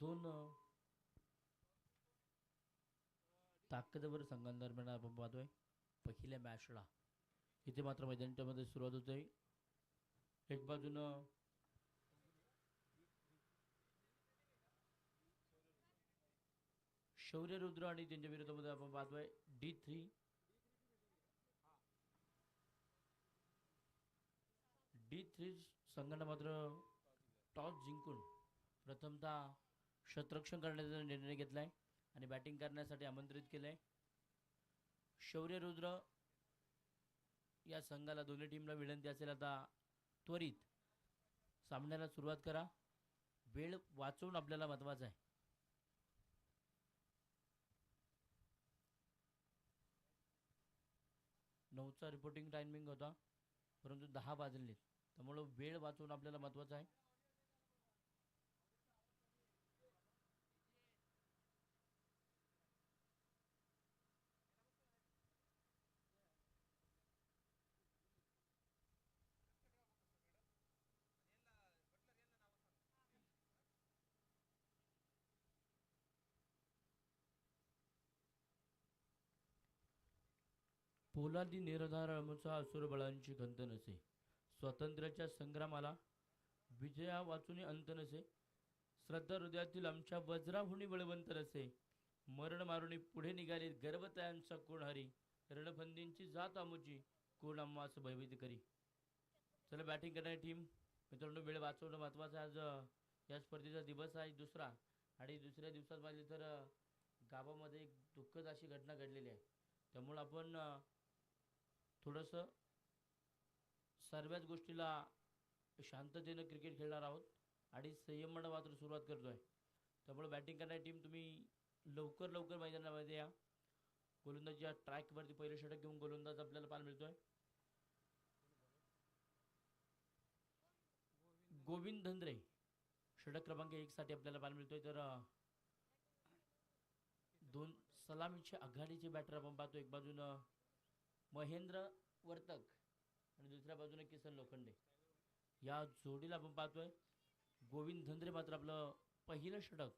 दोन ताकदवर संघांदरम्यान आपण पाहतोय पहिल्या मॅचला. इथे मात्र मैदानामध्ये सुरुवात होते. एक बाजूनं शौर्य रुद्र आणि त्यांच्या विरोधामध्ये आपण पाहतोय D3. D3 संघानं मात्र टॉस जिंकून प्रथमतः शतरक्षण करण्याचा निर्णय घेतलाय आणि बॅटिंग करण्यासाठी आमंत्रित केलंय. शौर्य रुद्र या संघाला दोन्ही टीमला विनंती असेल आता त्वरित सामन्याला सुरुवात करा. वेळ वाचवून आपल्याला महत्त्वाचं आहे. नऊचा रिपोर्टिंग टायमिंग होता परंतु 10 वाजले त्यामुळे वेळ वाचवून आपल्याला महत्त्वाचं आहे. पोलादी निराधार अळमुचा असुर बळांची खंत नसे. स्वातंत्र्याच्या संग्रामाला विजया वाचून अंत नसे. श्रद्धा हृदयातील आमच्या वज्राहुनी बळवंत नसे. मरण मारुनी पुढे निघाले गर्भतयांचा कोण हरी. रणफंदींची जात आमुची कोण आम्हास भयभीत करी. चला बॅटिंग करणारी टीम मित्रांनो, वेळ वाचवणं महत्त्वाचं आहे. आज या स्पर्धेचा दिवस आहे दुसरा आणि दुसऱ्या दिवसात पाहिजे तर गावामध्ये एक दुःखद अशी घटना घडलेली आहे. त्यामुळे आपण थोडंसं सर्वच गोष्टीला शांततेनं क्रिकेट खेळणार आहोत आणि संयमानं मात्र सुरुवात करतोय. त्यामुळे बॅटिंग करणारी टीम तुम्ही लवकर मैदानामध्ये या. गोलंदाजीच्या ट्रॅकवरती पहिलं षटक घेऊन गोलंदाज आपल्याला पाहायला मिळतोय गोविंद धंद्रे. षटक क्रमांक 1 साठी आपल्याला पाहायला मिळतोय. तर दोन सलामीचे आघाडीचे बॅटर आपण पाहतो. एक बाजूनं महेंद्र वर्तक आणि दुसऱ्या बाजूने किसन लोखंडे. या जोडीला आपण पाहतोय गोविंद धंद्रे मात्र आपलं पहिलं षटक.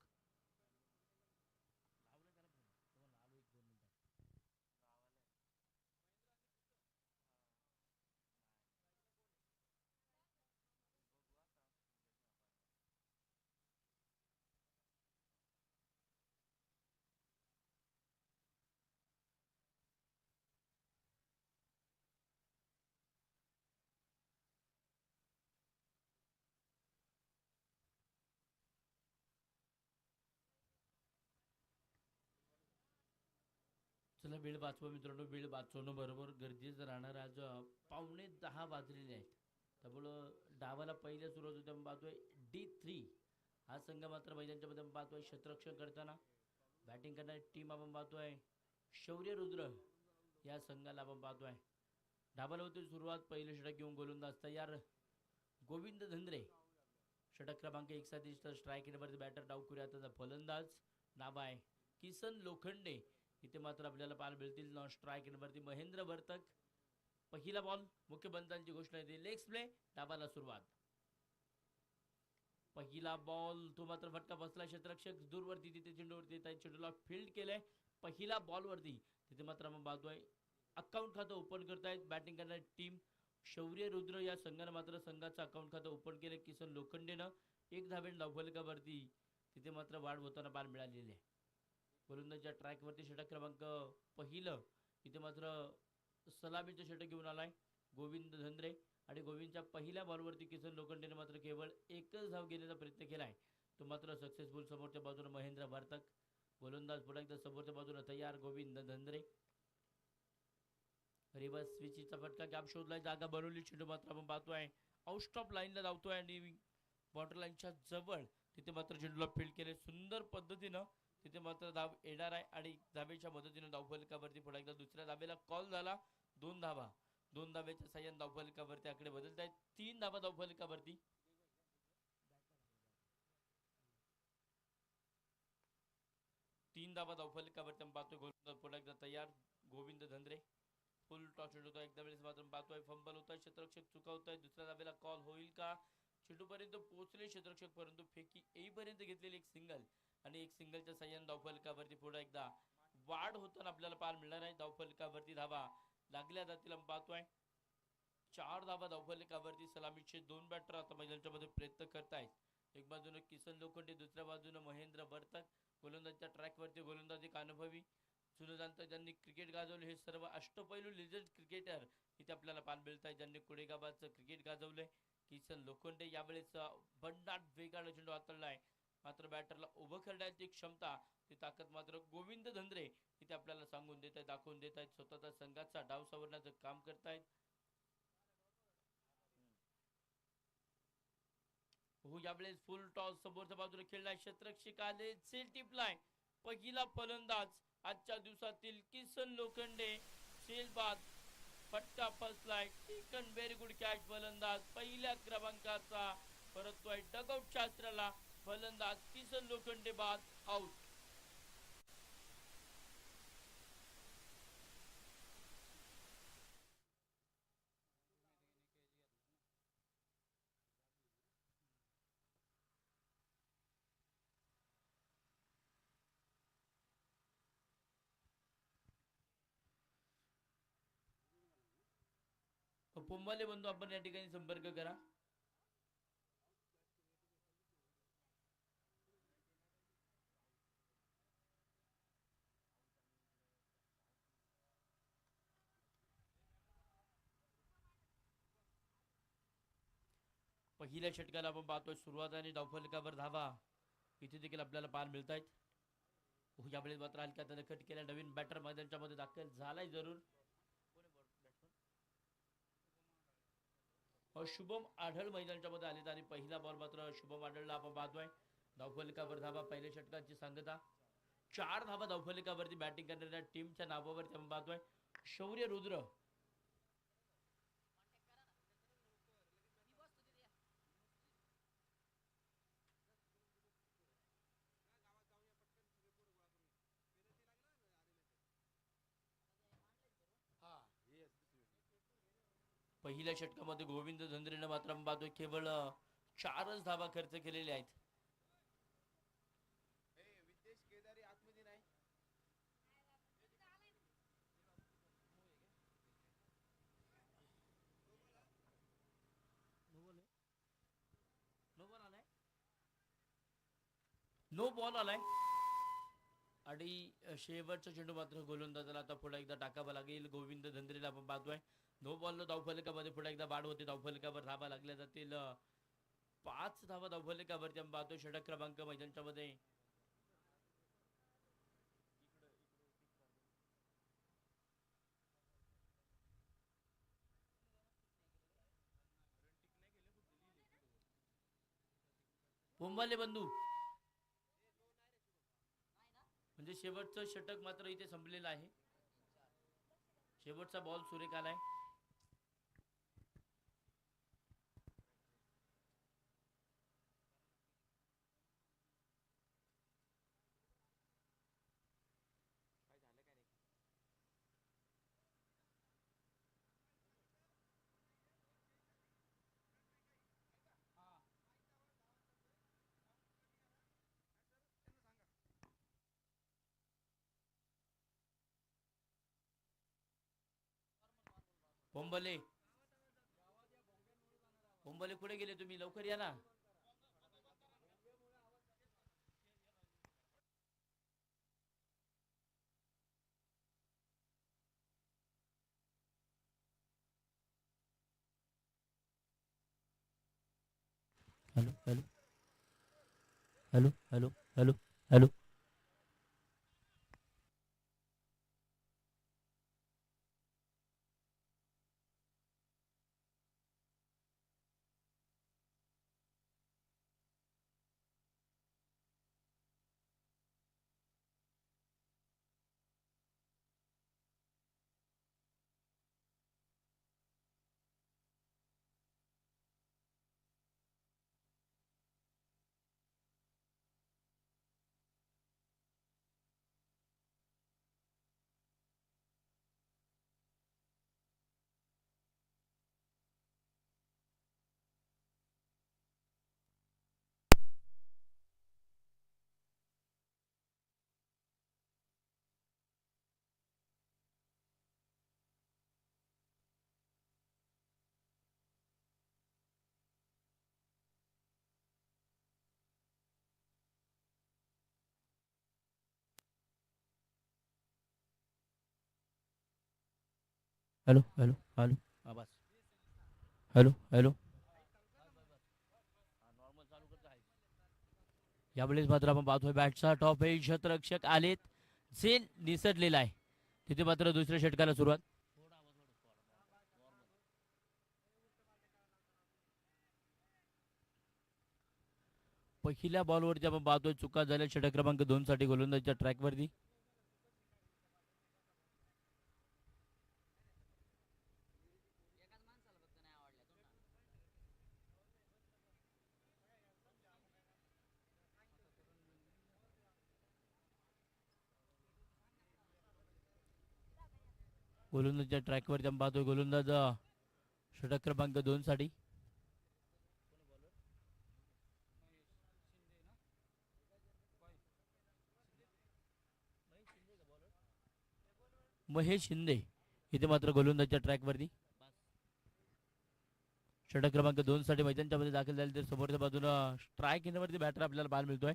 चला वेळ वाचवा मित्रांनो. वेळ वाचवणं बरोबर गरजेचं राहणार. आज 9:45 वाजलेले आहेत. त्यामुळं डावाला पहिल्या सुरुवात होते आपण पाहतोय D3 हा संघ मात्र मैदानाच्या मध्ये आपण पाहतोय क्षेत्ररक्षण करताना. बॅटिंग करणारी टीम आपण पाहतोय शौर्य रुद्र या संघाला आपण पाहतोय. डावाला होती सुरुवात. पहिलं षटक घेऊन गोलंदाज तयार गोविंद धंद्रे. षटक क्रमांक 1 साठी स्ट्राईक नंबरचे बॅटर डावखुऱ्या. आता फलंदाज नाव आहे किसन लोखंडे. इथे मात्र आपल्याला पाहायला मिळतील स्ट्राईक नंबरती महेंद्र वर्तक. पहिला बॉल मुख्य बंदांची घोषणा येते. लेग प्ले डाबाला सुरुवात. पहिला बॉल तो मात्र फटका बसला. क्षेत्ररक्षक दूरवरती तिथे चेंडूवरती येत आहे. चेंडूला फील्ड केलंय पहिला बॉलवरती. तिथे मात्र आपण पाहतोय अकाउंट खातं ओपन करतायत बॅटिंग करणारी टीम शौर्य रुद्र या संघानं मात्र संघाचं अकाउंट खातं ओपन केलं. किसन लोखंडेनं एक धावेन धावफलकावरती तिथे मात्र वाढ होताना पाहायला मिळालेली आहे. गोलंदाजीच्या ट्रॅकवरती षटक क्रमांक पहिलं. इथे मात्र सलामीचं षटक घेऊन आलाय गोविंद धंद्रे आणि गोविंदच्या पहिल्या बॉलवरती किसन लोखंडेने मात्र केवळ एकच धाव घेण्याचा प्रयत्न केलाय. तो मात्र सक्सेसफुल. समोरच्या बाजूने महेंद्र वर्तक. गोलंदाज पुन्हा एकदा समोरच्या बाजूने तयार गोविंद धंद्रे. रिव्हर्स स्विचचा फटका गॅप शोधलाय. जागा बनवली. चेंडू मात्र आपण पाहतोय आउट ऑफ लाईनला धावतोय आणि बॉर्डर लाईनच्या जवळ तिथे मात्र चेंडूला फील्ड केले सुंदर पद्धतीनं. तिथे मात्र धाव येणार आहे आणि धावेच्या मदतीने धावफलकावरती पुन्हा एकदा दुसऱ्या धावेला कॉल झाला. 2 धावा. 2 धावेच्या साह्याने धावफलकावरती आकडे बदलत आहेत. 3 धावा धावफलकावरती. 3 धावा धावफलकावरती आपण पाहतोय. गोलंदाज पुन्हा एकदा तयार गोविंद धंद्रे. फुल टॉस होता. एकदा वेळेस मात्र पाहतोय फंबल होत आहे. क्षेत्ररक्षक चुकावत आहे. दुसऱ्या धावेला कॉल होईल का. चेंडूपर्यंत पोहोचले क्षेत्ररक्षक, परंतु फेकी येईपर्यंत घेतलेली एक सिंगल आणि एक सिंगलच्या साह्याने धावफलकावरती पुन्हा एकदा वाढ होताना आपल्याला पाहायला मिळणार आहे. धावफलकावरती धावा लागल्या जातील आपण पाहतोय. 4 धावा धावफलकावरती. सलामीचे 2 बॅटर आता मैदानाच्या मध्ये प्रयत्न करतायत. एक बाजूने किसन लोखंडे, दुसऱ्या बाजूने महेंद्र बर्तक. गोलंदाजच्या ट्रॅकवरती गोलंदाजी कानुभवी सुनजांत ज्यांनी क्रिकेट गाजवले हे सर्व अष्टपैलू लिजेंड क्रिकेटर इथे आपल्याला पाहायला मिळत आहे, ज्यांनी कुडेगावाचं क्रिकेट गाजवलंय. किसन लोखंडे यावेळेस भन्नाट वेगाने चेंडू हाताळलाय, मात्र बॅटरला उभं करण्याची क्षमता, ती ताकद मात्र गोविंद धंद्रे इथे आपल्याला सांगून देत आहेत, दाखवून देत आहेत. स्वतःचा संघाचा डाव सावरण्याचं काम करतायत. हो, यावेळेस फुल टॉस समोरच्या बाजूला खेळलाय, क्षेत्ररक्षक आले, सेल टिपलाय. पहिला फलंदाज आजच्या दिवसातील किसन लोखंडे, सेल बाद, फटका फसलाय. Taken very good catch. फलंदाज पहिल्या क्रमांकाचा परततोय डगआउट शास्त्राला. फलंदाज किसन लोखंडे बाद, आउट. पोंबाले बंधू, आपण या ठिकाणी संपर्क करा. पहिल्या षटकाला आपण पाहतोय सुरुवात आणि धावफलकावर धावा इथे देखील आपल्याला पाहायला मिळत आहेत. यावेळेस मात्र हलक्या त्याने कट केल्या. नवीन बॅटर मैदानाच्या मध्ये दाखल झालाय जरूर. शुभम आढळ मैदानाच्या मध्ये आले आणि पहिला बॉल मात्र शुभम आढळला आपण पाहतोय. धावफलकावर धावा पहिल्या षटकाची सांगता. 4 धावा धावफलकावरती बॅटिंग करणाऱ्या टीमच्या नावावरती आपण पाहतोय. शौर्य रुद्र, पहिल्या षटकामध्ये गोविंद धंद्रेनं मात्र आपण पाहतोय केवळ 4च धावा खर्च केलेल्या आहेत. नो बॉल आलाय आणि शेवटचा चेंडू मात्र गोलंदाजाला आता पुढे एकदा टाकावा लागेल. गोविंद धंद्रेला आपण पाहतोय. नो बॉल धावफलकामध्ये पुढे एकदा बाद होते. धावफलकावर धावा लागल्या जातील 5 धावा धावफलकावरती आपण पाहतोय. षटक क्रमांक मैदानाच्या मध्ये पोंबाले बंधू, म्हणजे शेवटचं षटक मात्र इथे संपलेलं आहे. शेवटचा बॉल सुरेख आलाय. पोंबले, पोंबले कुठे गेले तुम्ही? लवकर या ना. Hello hello hello hello hello hello. Hello hello hello आवाज हॅलो हॅलो यावेळेस मात्र आपण पाहतोय बॅटचा टॉप हे शतरक्षक आलेत जे निसटलेला आहे. तिथे मात्र दुसऱ्या षटकाला सुरुवात. पहिल्या बॉलवरती आपण पाहतोय चुका झाल्या षटक क्रमांक 2 साठी गोलंदाजीच्या ट्रॅकवरती. गोलंदाजीच्या ट्रॅकवरती आपण पाहतोय गोलंदाज षटक क्रमांक 2 साठी महेश शिंदे. इथे मात्र गोलंदाजीच्या ट्रॅकवरती षटक क्रमांक 2 साठी मैदानाच्या मध्ये दाखल झाले तर समोरच्या बाजूनं स्ट्राईक घेण्यावरती बॅटर आपल्याला पाहायला मिळतोय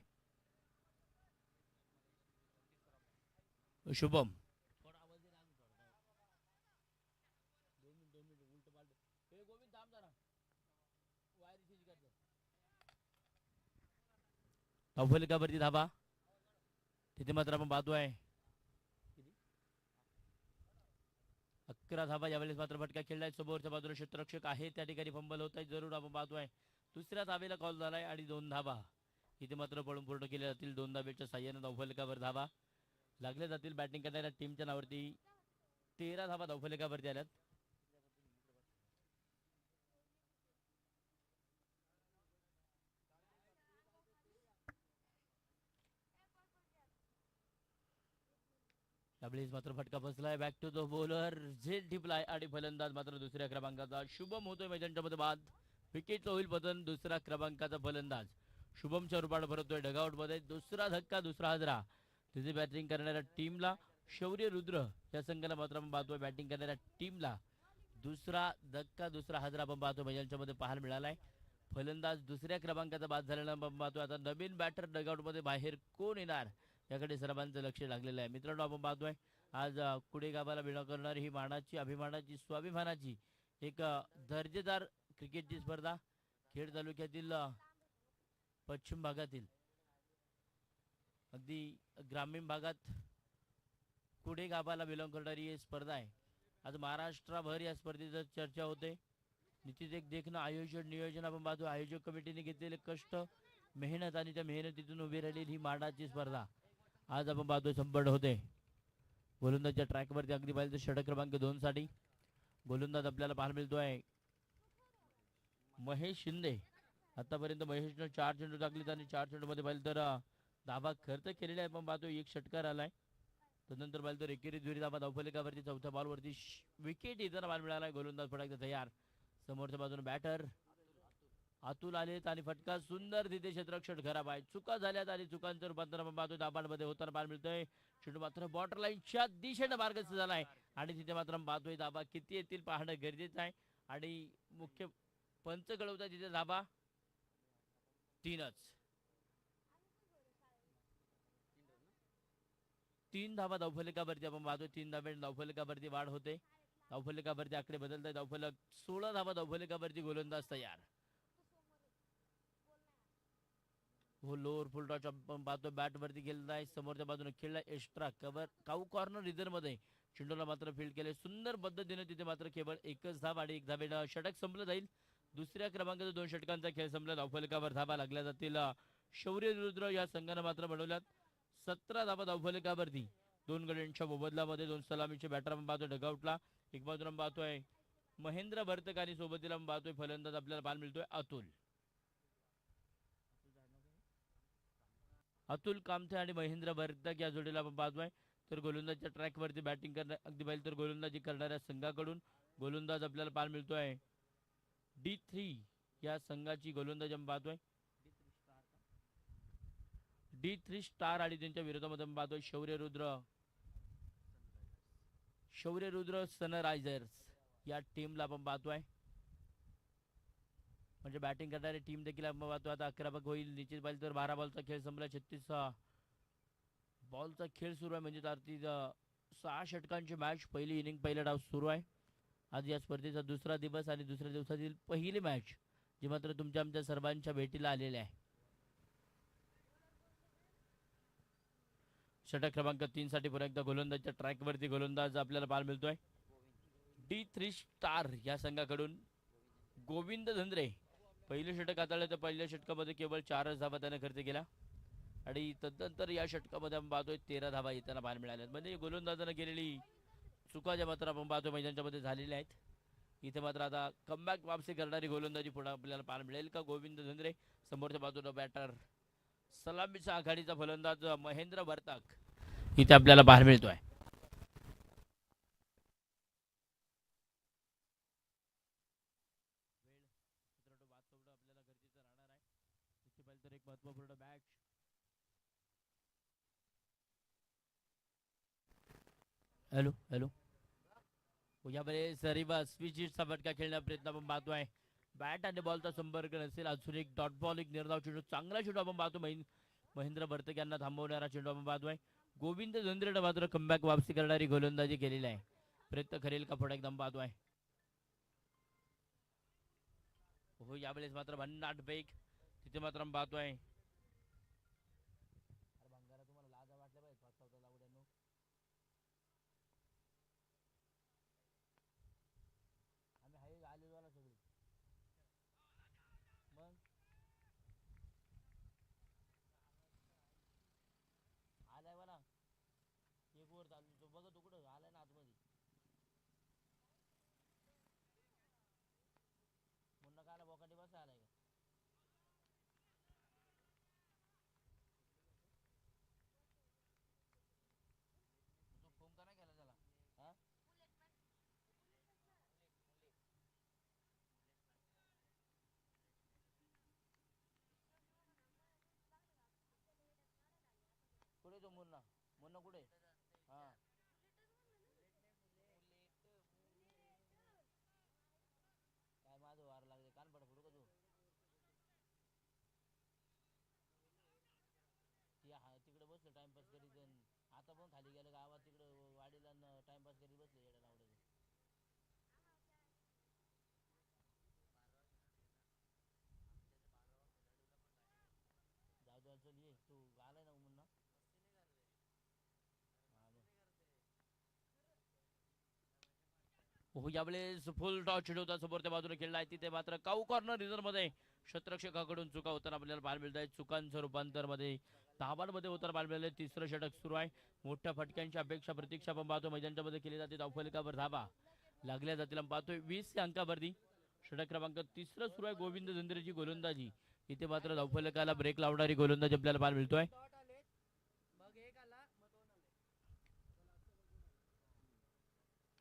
शुभम. अव्वलिकावरती धाबा. तिथे मात्र आपण पाहतोय 11 धाबा. यावेळेस मात्र फटका खेळलाय समोरच्या बाजूला क्षेत्ररक्षक आहे त्या ठिकाणी फंबल होत आहे जरूर आपण पाहतोय. दुसऱ्या धाबेला कॉल झालाय आणि 2 धाबा इथे मात्र पळून पूर्ण केले जातील. 2 धाबेच्या साह्याने धावफलकावर धाबा लागले जातील. बॅटिंग करणाऱ्या टीमच्या नावावरती 13 धाबा धावफलकावरती आल्यात. त्यावेळेस मात्र फटका बसलाय बॅक टू द बॉलर झेल टिपलाय आणि फलंदाज मात्र दुसऱ्या क्रमांकाचा शुभम होतोय मैदानाच्या मध्ये बाद. विकेट होईल पतन. दुसरा क्रमांकाचा फलंदाज शुभमच्या रूपाने भरतोय डगआउट मध्ये. दुसरा धक्का दुसरा हजरा. तिथे बॅटिंग करणाऱ्या टीमला शौर्य रुद्र या संघाला मात्र आपण पाहतोय बॅटिंग करणाऱ्या टीमला दुसरा धक्का दुसरा हजरा आपण पाहतोय मैदानाच्या मध्ये पाहायला मिळालाय. फलंदाज दुसऱ्या क्रमांकाचा बाद झालेला आपण पाहतोय. आता नवीन बॅटर डगआउट मध्ये बाहेर कोण येणार याकडे सर्वांचं लक्ष लागलेलं आहे. मित्रांनो आपण पाहतोय आज कुडे गावाला बिलॉंग करणारी ही मानाची अभिमानाची स्वाभिमानाची एक दर्जेदार क्रिकेटची स्पर्धा खेड तालुक्यातील पश्चिम भागातील अगदी ग्रामीण भागात कुडे गावाला बिलॉंग करणारी ही स्पर्धा आहे. आज महाराष्ट्रभर या स्पर्धेची चर्चा होते. निश्चित एक देखणं आयोजन नियोजन आपण पाहतो. आयोजक कमिटीने घेतलेले कष्ट मेहनत आणि त्या मेहनतीतून उभी राहिलेली ही मानाची स्पर्धा आज आपण पाहतोय संपन्न होते. गोलंदाजच्या ट्रॅकवरती अगदी पाहिजे तर षटक क्रमांक 2 साठी गोलंदाज आपल्याला पाहायला मिळतोय महेश शिंदे. आतापर्यंत महेशनं 4 चेंडू टाकलेत आणि 4 चेंडू मध्ये पाहिलं तर धाबा खर्च केलेला आहे. आपण पाहतोय एक षटकार आलाय. त्यानंतर पाहिलं तर एकेरी दुरी धाबा धावफलकावरती चौथ्या बॉलवरती विकेट येताना बॉल मिळालाय. गोलंदाज फटका तयार. समोरच्या बाजूने बॅटर अतुल आलेत आणि फटका सुंदर तिथे क्षेत्ररक्षण खराब आहे. चुका झाल्यात आणि चुकांचं रूपांतर आपण पाहतोय दाबांमध्ये होताना पाहायला मिळतोय. चेंडू मात्र बॉर्डर लाईनच्या दिशेने मार्गस्थ झालाय आणि तिथे मात्र पाहतोय धाबा किती येतील पाहणं गरजेचं आहे. आणि मुख्य पंच कळवतात तिथे धाबा 3च. 3 धाबा धावफलकावरती आपण पाहतोय. 3 धाबे धावफलकावरती वाढ होते. धावफलकावरती आकडे बदलत आहे. धावफलक 16 धाबा धावफलकावरती गोलंदाज तयार. हो लोअर फुल टॉच आपण पाहतो बॅट वरती गेलेला समोरच्या बाजूने खेळला एक्स्ट्रा कव्हर काऊ कॉर्नर रिझर्व मध्ये चेंडूला मात्र फील्ड केले सुंदर पद्धतीने. तिथे मात्र केवळ एकच धाब आणि एक धाबेनं षटक संपलं जाईल. दुसऱ्या क्रमांकाचा 2 षटकांचा खेळ संपला. धावफलकावर धाबा लागल्या जातील. शौर्य रुद्र या संघानं मात्र बनवल्यात 17 धाबा धावफलकावरती. 2 गड्यांच्या मोबदल्यामध्ये 2 सलामीचे बॅटर आपण पाहतोय डगआउटला. एक बाजूला पाहतोय महेंद्र भरतक आणि सोबतीला पाहतोय फलंदाज आपल्याला पाहायला मिळतोय अतुल. अतुल कामथे आणि महेंद्र भरतक या जोडीला आपण पाहतोय. तर गोलंदाजच्या ट्रॅकवरती बॅटिंग करणार अगदी पाहिजे तर गोलंदाजी करणाऱ्या संघाकडून गोलंदाज आपल्याला पाहायला मिळतोय D3 या संघाची गोलंदाज आपण पाहतोय D3 स्टार आणि त्यांच्या विरोधामध्ये आपण पाहतोय शौर्य रुद्र सनरायझर्स या टीमला आपण पाहतोय. म्हणजे बॅटिंग करणारी टीम देखील आपण पाहतो. आता 11 बग होईल निश्चित पाहिजे तर 12 बॉलचा खेळ संपला. 36 बॉलचा खेळ सुरू आहे म्हणजे 6 षटकांची मॅच पहिली इनिंग पहिला डाव सुरू आहे. आज या स्पर्धेचा दुसरा दिवस आणि दुसऱ्या दिवसातील पहिली मॅच जी मात्र तुमच्या आमच्या सर्वांच्या भेटीला आलेली आहे. षटक क्रमांक 3 साठी पुन्हा एकदा गोलंदाजच्या ट्रॅकवरती गोलंदाज आपल्याला पाहायला मिळतोय. D3 स्टार या संघाकडून गोविंद धंद्रे पहिले षटक हाताळलं तर पहिल्या षटकामध्ये केवळ 4 धावा त्याने खर्च केला आणि तदनंतर या षटकामध्ये आपण पाहतोय 13 धावा येताना पाहायला मिळाल्या. म्हणजे गोलंदाजानं केलेली चुका ज्या मात्र आपण पाहतोय मैदानाच्या झालेल्या आहेत. इथे मात्र आता कमबॅक वापसी करणारी गोलंदाजी पुढे आपल्याला पाहायला मिळेल का गोविंद धंद्रे. समोरच्या बाजूला बॅटर सलामीचा आघाडीचा फलंदाज महेंद्र वर्तक इथे आपल्याला पाहायला मिळतोय. एक महत्वपूर्ण मॅच हॅलो हॅलो यामध्ये सरीबा स्विचिटचा फटका खेळण्याचा प्रयत्न आपण पाहतोय. बॅट आणि बॉलचा संपर्क नसेल. अजून एक डॉट बॉल एक निर्धाव चेंडू चांगला चेंडू आपण पाहतो. महेंद्र वर्तक यांना थांबवणारा चेंडू आपण पाहतोय. गोविंद धंद्रेने मात्र कमबॅक वापसी करणारी गोलंदाजी केलेली आहे. प्रयत्न करेल का पुढे एकदम पाहतोय. हो यावेळेस मात्र भन्नाट बेग तिथे मात्र आपण पाहतोय. कुठे तो मुन्ना मुन्ना कुठे हा काय माझं वार लागले कान पड फुडू का तू ती हा तिकडे बसले टाइमपास करीत आता पण खाली गेलं गावात तिकडे वाडीला टाइमपास करीत बसले येडा नावडे. जाऊ दे चल ये तू आलाय ना मुन्ना. हो यावेळेस फुल टॉच चेंडू होता समोरच्या बाजूने खेळला आहे. तिथे मात्र काऊ कॉर्नर रिझर्व मध्ये क्षेत्ररक्षकाकडून चुका होताना आपल्याला पाहायला मिळत आहे. चुकांचं रूपांतर मध्ये धावांमध्ये होताना पाहायला मिळाले. तिसरं षटक सुरू आहे. मोठ्या फटक्यांची अपेक्षा प्रतीक्षा आपण पाहतो मैदानाच्या मध्ये केली जाते. धावफलकावर धावा लागल्या जातील आपण पाहतोय 20 अंकावरती. षटक क्रमांक तिसरं सुरू आहे. गोविंद धंद्रेची गोलंदाजी इथे मात्र धावफलकाला ब्रेक लावणारी गोलंदाजी आपल्याला पाहायला मिळतोय.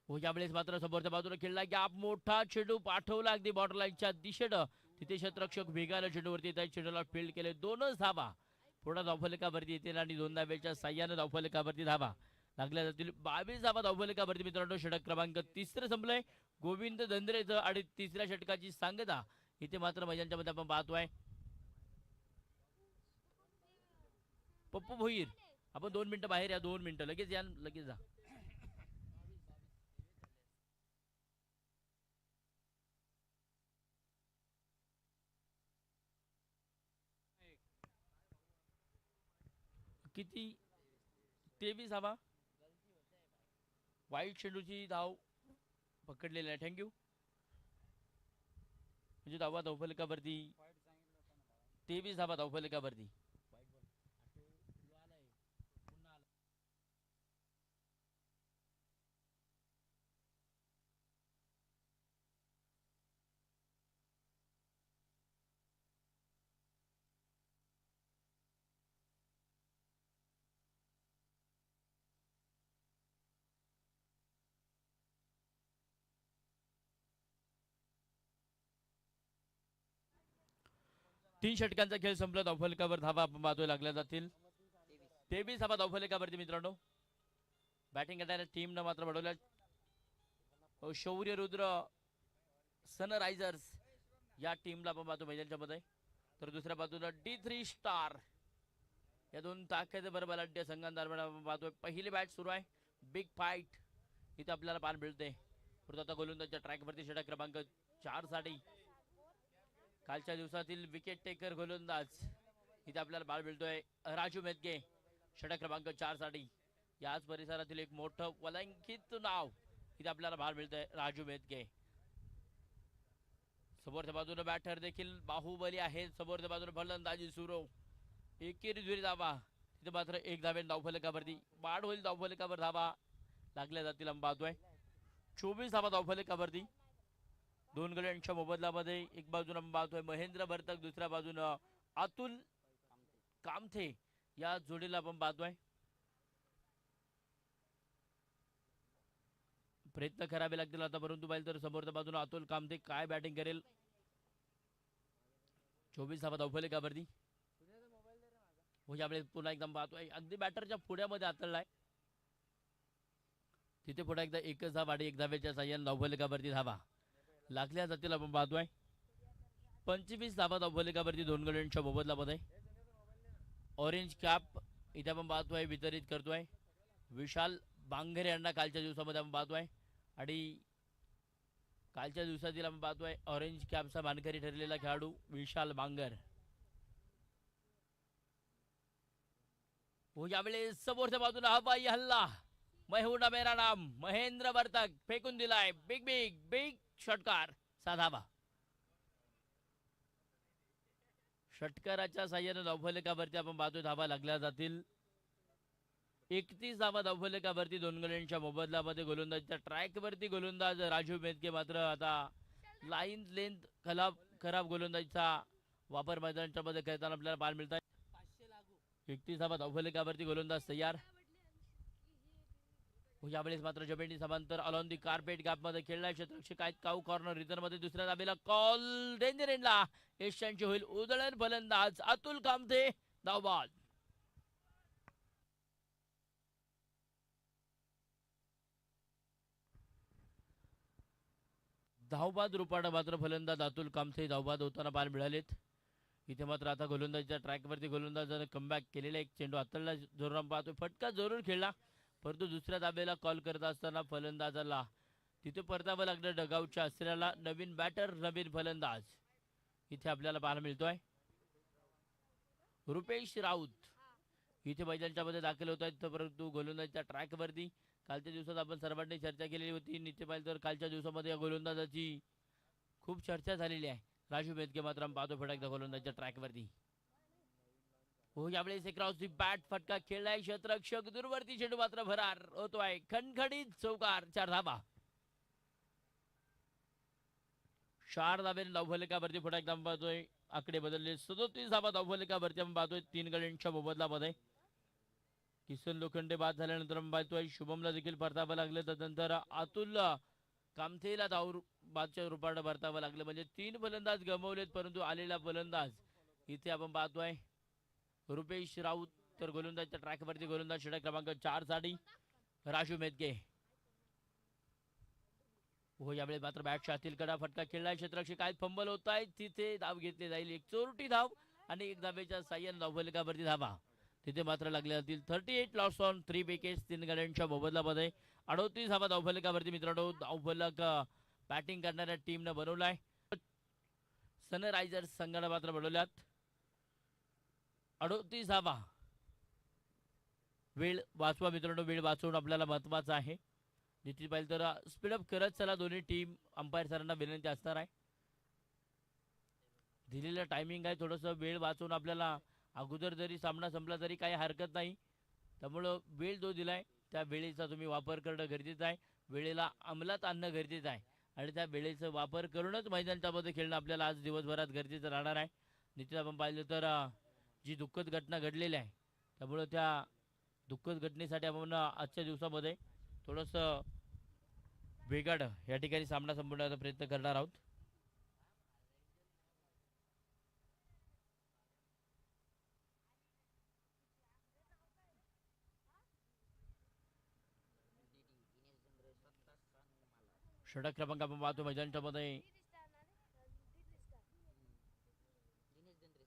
हो यावेळेस मात्र समोरच्या बाजूला खेळला गॅप मोठा चेंडू पाठवला अगदी बॉर्डर लाईनच्या दिशेनं. तिथे क्षेत्ररक्षक वेगाला चेंडूवरती येत आहे. चेंडूला फील्ड केले 2च धावा पुढे धावफलकावरती येतील आणि 2 धाब्याच्या साह्याने धावफलकावरती धावा लागल्या जातील. 22 धावा धावफलकावरती मित्रांनो. षटक क्रमांक तिसरं संपलंय. गोविंद धंद्रेचं आणि तिसऱ्या षटकाची सांगता इथे मात्र मैदानाच्या मध्ये आपण पाहतोय. पप्पू भोईर आपण 2 मिनिटं बाहेर या. 2 मिनिटं लगेच या लगेच जा. किती 23 धावा वाईट चेंडूची धाव पकडलेली आहे. थँक्यू. म्हणजे धावा धावफलकावरती 23 धावा धावफलकावरती. 3 षटकांचा खेळ संपला. धावफलकावर धावा आपण पाहतोय लागल्या जातील. 23 धावा धावफलकावरती मित्रांनो. बॅटिंग करणाऱ्या टीमनं मात्र बडवल्या शौर्य रुद्र सनरायझर्स या टीमला आपण पाहतो मैदानाच्या मध्ये. तर दुसऱ्या बाजूला D3 स्टार या 2 ताकदीवर बलाढ्य संघांदरम्यान आपण पाहतोय पहिली बॅट सुरू आहे. बिग फाईट इथे आपल्याला पाहायला मिळते. परंतु आता गोलंदाजच्या ट्रॅकवरती षटक क्रमांक 4 साठी कालच्या दिवसातील विकेट टेकर गोलंदाज इथे आपल्याला बाळ मिळतोय राजू मेदगे. षटक क्रमांक 4 साठी याच परिसरातील एक मोठं वलंकित नाव इथे आपल्याला बाळ मिळतंय राजू मेदगे. समोरच्या बाजूने बॅटर देखील बाहुबली आहे. समोरच्या बाजूने फलंदाजी सुरू. एकेरी दुहेरी धावा तिथे मात्र एक धावे धावफलकावरती वाढ होईल. धावफलकावर धावा लागल्या जातील आम्ही पाहतोय. 24 धावा धावफलकावरती. दोन गड्यांच्या मोबदल्यामध्ये एक बाजूने आम्ही पाहतोय महेंद्र वर्तक, दुसऱ्या बाजूने अतुल कामथे या जोडीला आपण पाहतोय. प्रयत्न करावे लागतील आता, परंतु पाहिलं तर समोरच्या बाजूने अतुल कामथे काय बॅटिंग करेल. 24 धावा धावफलकावरती. यावेळी पुन्हा एकदम पाहतोय अगदी बॅटरच्या पुढ्यामध्ये आतळलाय. तिथे पुढे एकदा एकच धाव आणि एक धावेच्या साह्याने धावफलकावरती धावा लागल्या जातील आपण पाहतोय. 25 धावा धावफलकावरती दोन गड्यांच्या मोबदल्यामध्ये. ऑरेंज कॅप इथे आपण पाहतोय वितरित करतोय विशाल बांगरे यांना. कालच्या दिवसामध्ये आपण पाहतोय आणि कालच्या दिवसातील आपण पाहतोय ऑरेंज कॅपचा मानकरी ठरलेला खेळाडू विशाल बांगर. यावेळी समोरच्या बाजूला हवाई हल्ला. मैं हूं ना मेरा नाम महेंद्र वर्तक फेकून दिलाय. बिग बिग बिग षटकार साधावा. षटकाराच्या साह्याने धावफलकावरती आपण पाहतोय धावा लागल्या जातील. 31 धावा धावफलकावरती दोन गड्यांच्या मोबदल्यामध्ये. गोलंदाजच्या ट्रॅकवरती गोलंदाज राजू मेदगे मात्र आता लाईन लेंथ खराब गोलंदाजीचा वापर मैदानाच्या मध्ये खेळताना आपल्याला पाहायला मिळत आहे. 31 धावा धावफलकावरती गोलंदाज तयार. यावेळेस मात्र जमेंडी समांतर अलॉन दी कार्पेट गॅप मध्ये खेळलाय क्षेत्ररक्षक आहेत. काऊ कॉर्नर रिटर्न मध्ये दुसऱ्या धावेला कॉल डेंजर एंडला एशियनची होईल उधळण. फलंदाज अतुल कामथे धावबाद. धावबाद रूपाने मात्र फलंदाज अतुल कामथे धावबाद होताना पाहायला मिळालेत. इथे मात्र आता गोलंदाजीच्या ट्रॅकवरती गोलंदाजाने कमबॅक केलेला एक चेंडू हाताळला जोरात पाहतोय. फटका जरूर खेळला परंतु दुसऱ्या धावेला कॉल करत असताना फलंदाजाला तिथे परतावं लागलं. डगआउटच्या अस्त्राला नवीन बॅटर नवीन फलंदाज इथे आपल्याला पाहायला मिळतोय. रुपेश राऊत इथे मैदानाच्या मध्ये दाखल होत आहेत. परंतु गोलंदाजीच्या ट्रॅकवरती कालच्या दिवसात आपण सर्वांनी चर्चा केलेली होती. नित्य पाहिलं तर कालच्या दिवसामध्ये या गोलंदाजाची खूप चर्चा झालेली आहे. राजू मेदगे मात्र पाहतो फटक गोलंदाजीच्या ट्रॅकवरती. यावेळेस एक क्रॉस बॅट फटका खेळलाय. क्षेत्ररक्षक दूरवरती चेंडू मात्र भरार होतोय. खणखणीत चौकार 4 धावा. 4 धावेने धावफलकावरती फटक पाहतोय. आकडे बदलले. 37 धावा धावफलकावरती आपण पाहतोय 3 गड्यांच्या मोबदल्यामध्ये. किसन लोखंडे बाद झाल्यानंतर आपण पाहतोय शुभमला देखील परतावं लागलं. त्यानंतर अतुल कामथेला धाव बादच्या रूपाने परतावं लागलं. म्हणजे 3 फलंदाज गमावलेत परंतु आलेला फलंदाज इथे आपण पाहतोय रुपेश राऊत. तर गोलंदाजच्या ट्रॅकवरती गोलंदाज षटक क्रमांक 4 साठी राजू मेदगे. यावेळी मात्र बॅटच्या आतील कडा फटका खेळलाय. क्षेत्ररक्षक आहेत फंबल होत आहे. तिथे धाव घेतली जाईल. एक चोरटी धाव आणि एक धावेच्या साह्याने धावफलकावरती धावा तिथे मात्र लागले जातील. 38 लॉस ऑन 3 विकेट्स 3 गड्यांच्या मोबदल्यामध्ये. 38 धावा धावफलकावरती मित्रांनो. धावफलक बॅटिंग करणाऱ्या टीमने बनवलाय. सनरायझर्स संघाने मात्र बनवल्यात 38 धावा. वेळ वाचवा मित्रांनो. वेळ वाचवून आपल्याला महत्वाचं आहे. निश्चित पाहिलं तर स्पीडअप करत चला. दोन्ही टीम अंपायर सरांना विनंती असणार आहे. दिलेलं टायमिंग आहे थोडंसं वेळ वाचवून आपल्याला अगोदर जरी सामना संपला तरी काही हरकत नाही. त्यामुळं वेळ जो दिलाय त्या वेळेचा तुम्ही वापर करणं गरजेचं आहे. वेळेला अंमलात आणणं गरजेचं आहे आणि त्या वेळेचा वापर करूनच मैदानामध्ये खेळणं आपल्याला आज दिवसभरात गरजेचं राहणार आहे. निश्चित आपण पाहिलं तर जी दुःखद घटना घडलेली आहे त्यामुळं त्या दुःखद घटनेसाठी आपण आजच्या दिवसामध्ये थोडंसं वेगाड या ठिकाणी सामना संपवण्याचा प्रयत्न करणार आहोत. षटक क्रमांक आपण पाहतो मैदानाच्या मध्ये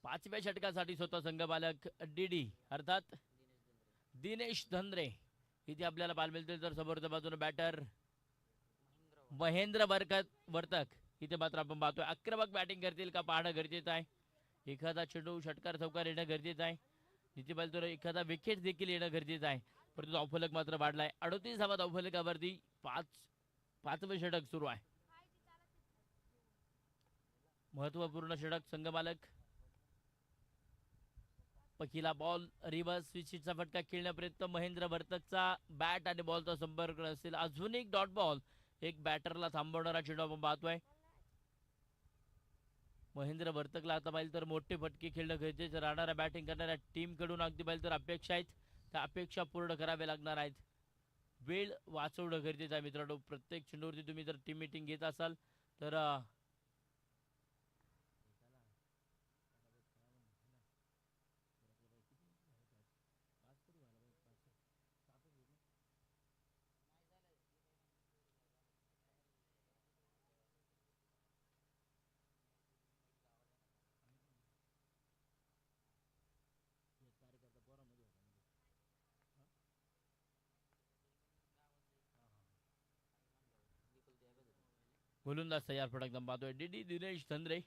5व्या षटकासाठी स्वतः संघ मालक डीडी अर्थात दिनेश धंद्रे इथे आपल्याला पाहायला मिळतील. तर समोरच्या बाजूने बॅटर महेंद्र वर्तक इथे मात्र आपण पाहतोय आक्रमक बॅटिंग करतील का पाहणं गरजेचं आहे. एखादा चेंडू षटकार चौकार येणं गरजेचं आहे. तिथे पाहिजे तर एखादा विकेट देखील येणं गरजेचं आहे. परंतु धावफलक मात्र वाढलाय. 38 धावा धावफलकावरती. पाचवे षटक सुरू आहे. महत्वपूर्ण षटक संघमालक. पहिला बॉल रिव्हर्स स्विचचा फटका खेळण्या प्रयत्न महेंद्र वर्तकचा. बॅट आणि बॉलचा संपर्क नसेल. अजून एक डॉट बॉल. एक बॅटरला थांबवणारा चेंडू आपण पाहतोय. महेंद्र वर्तकला आता पाहिजे तर मोठे फटके खेळणं गरजेचं राहणाऱ्या बॅटिंग करणाऱ्या टीम कडून अगदी पाहिजे तर अपेक्षा आहेत त्या अपेक्षा पूर्ण कराव्या लागणार आहेत. वेळ वाचवणं गरजेचं आहे मित्रांनो. प्रत्येक चेंडूवरती तुम्ही जर टीम मीटिंग घेत असाल तर गोलंदाज तयार फटक पाहतोय डीडी दिनेश धंद्रे.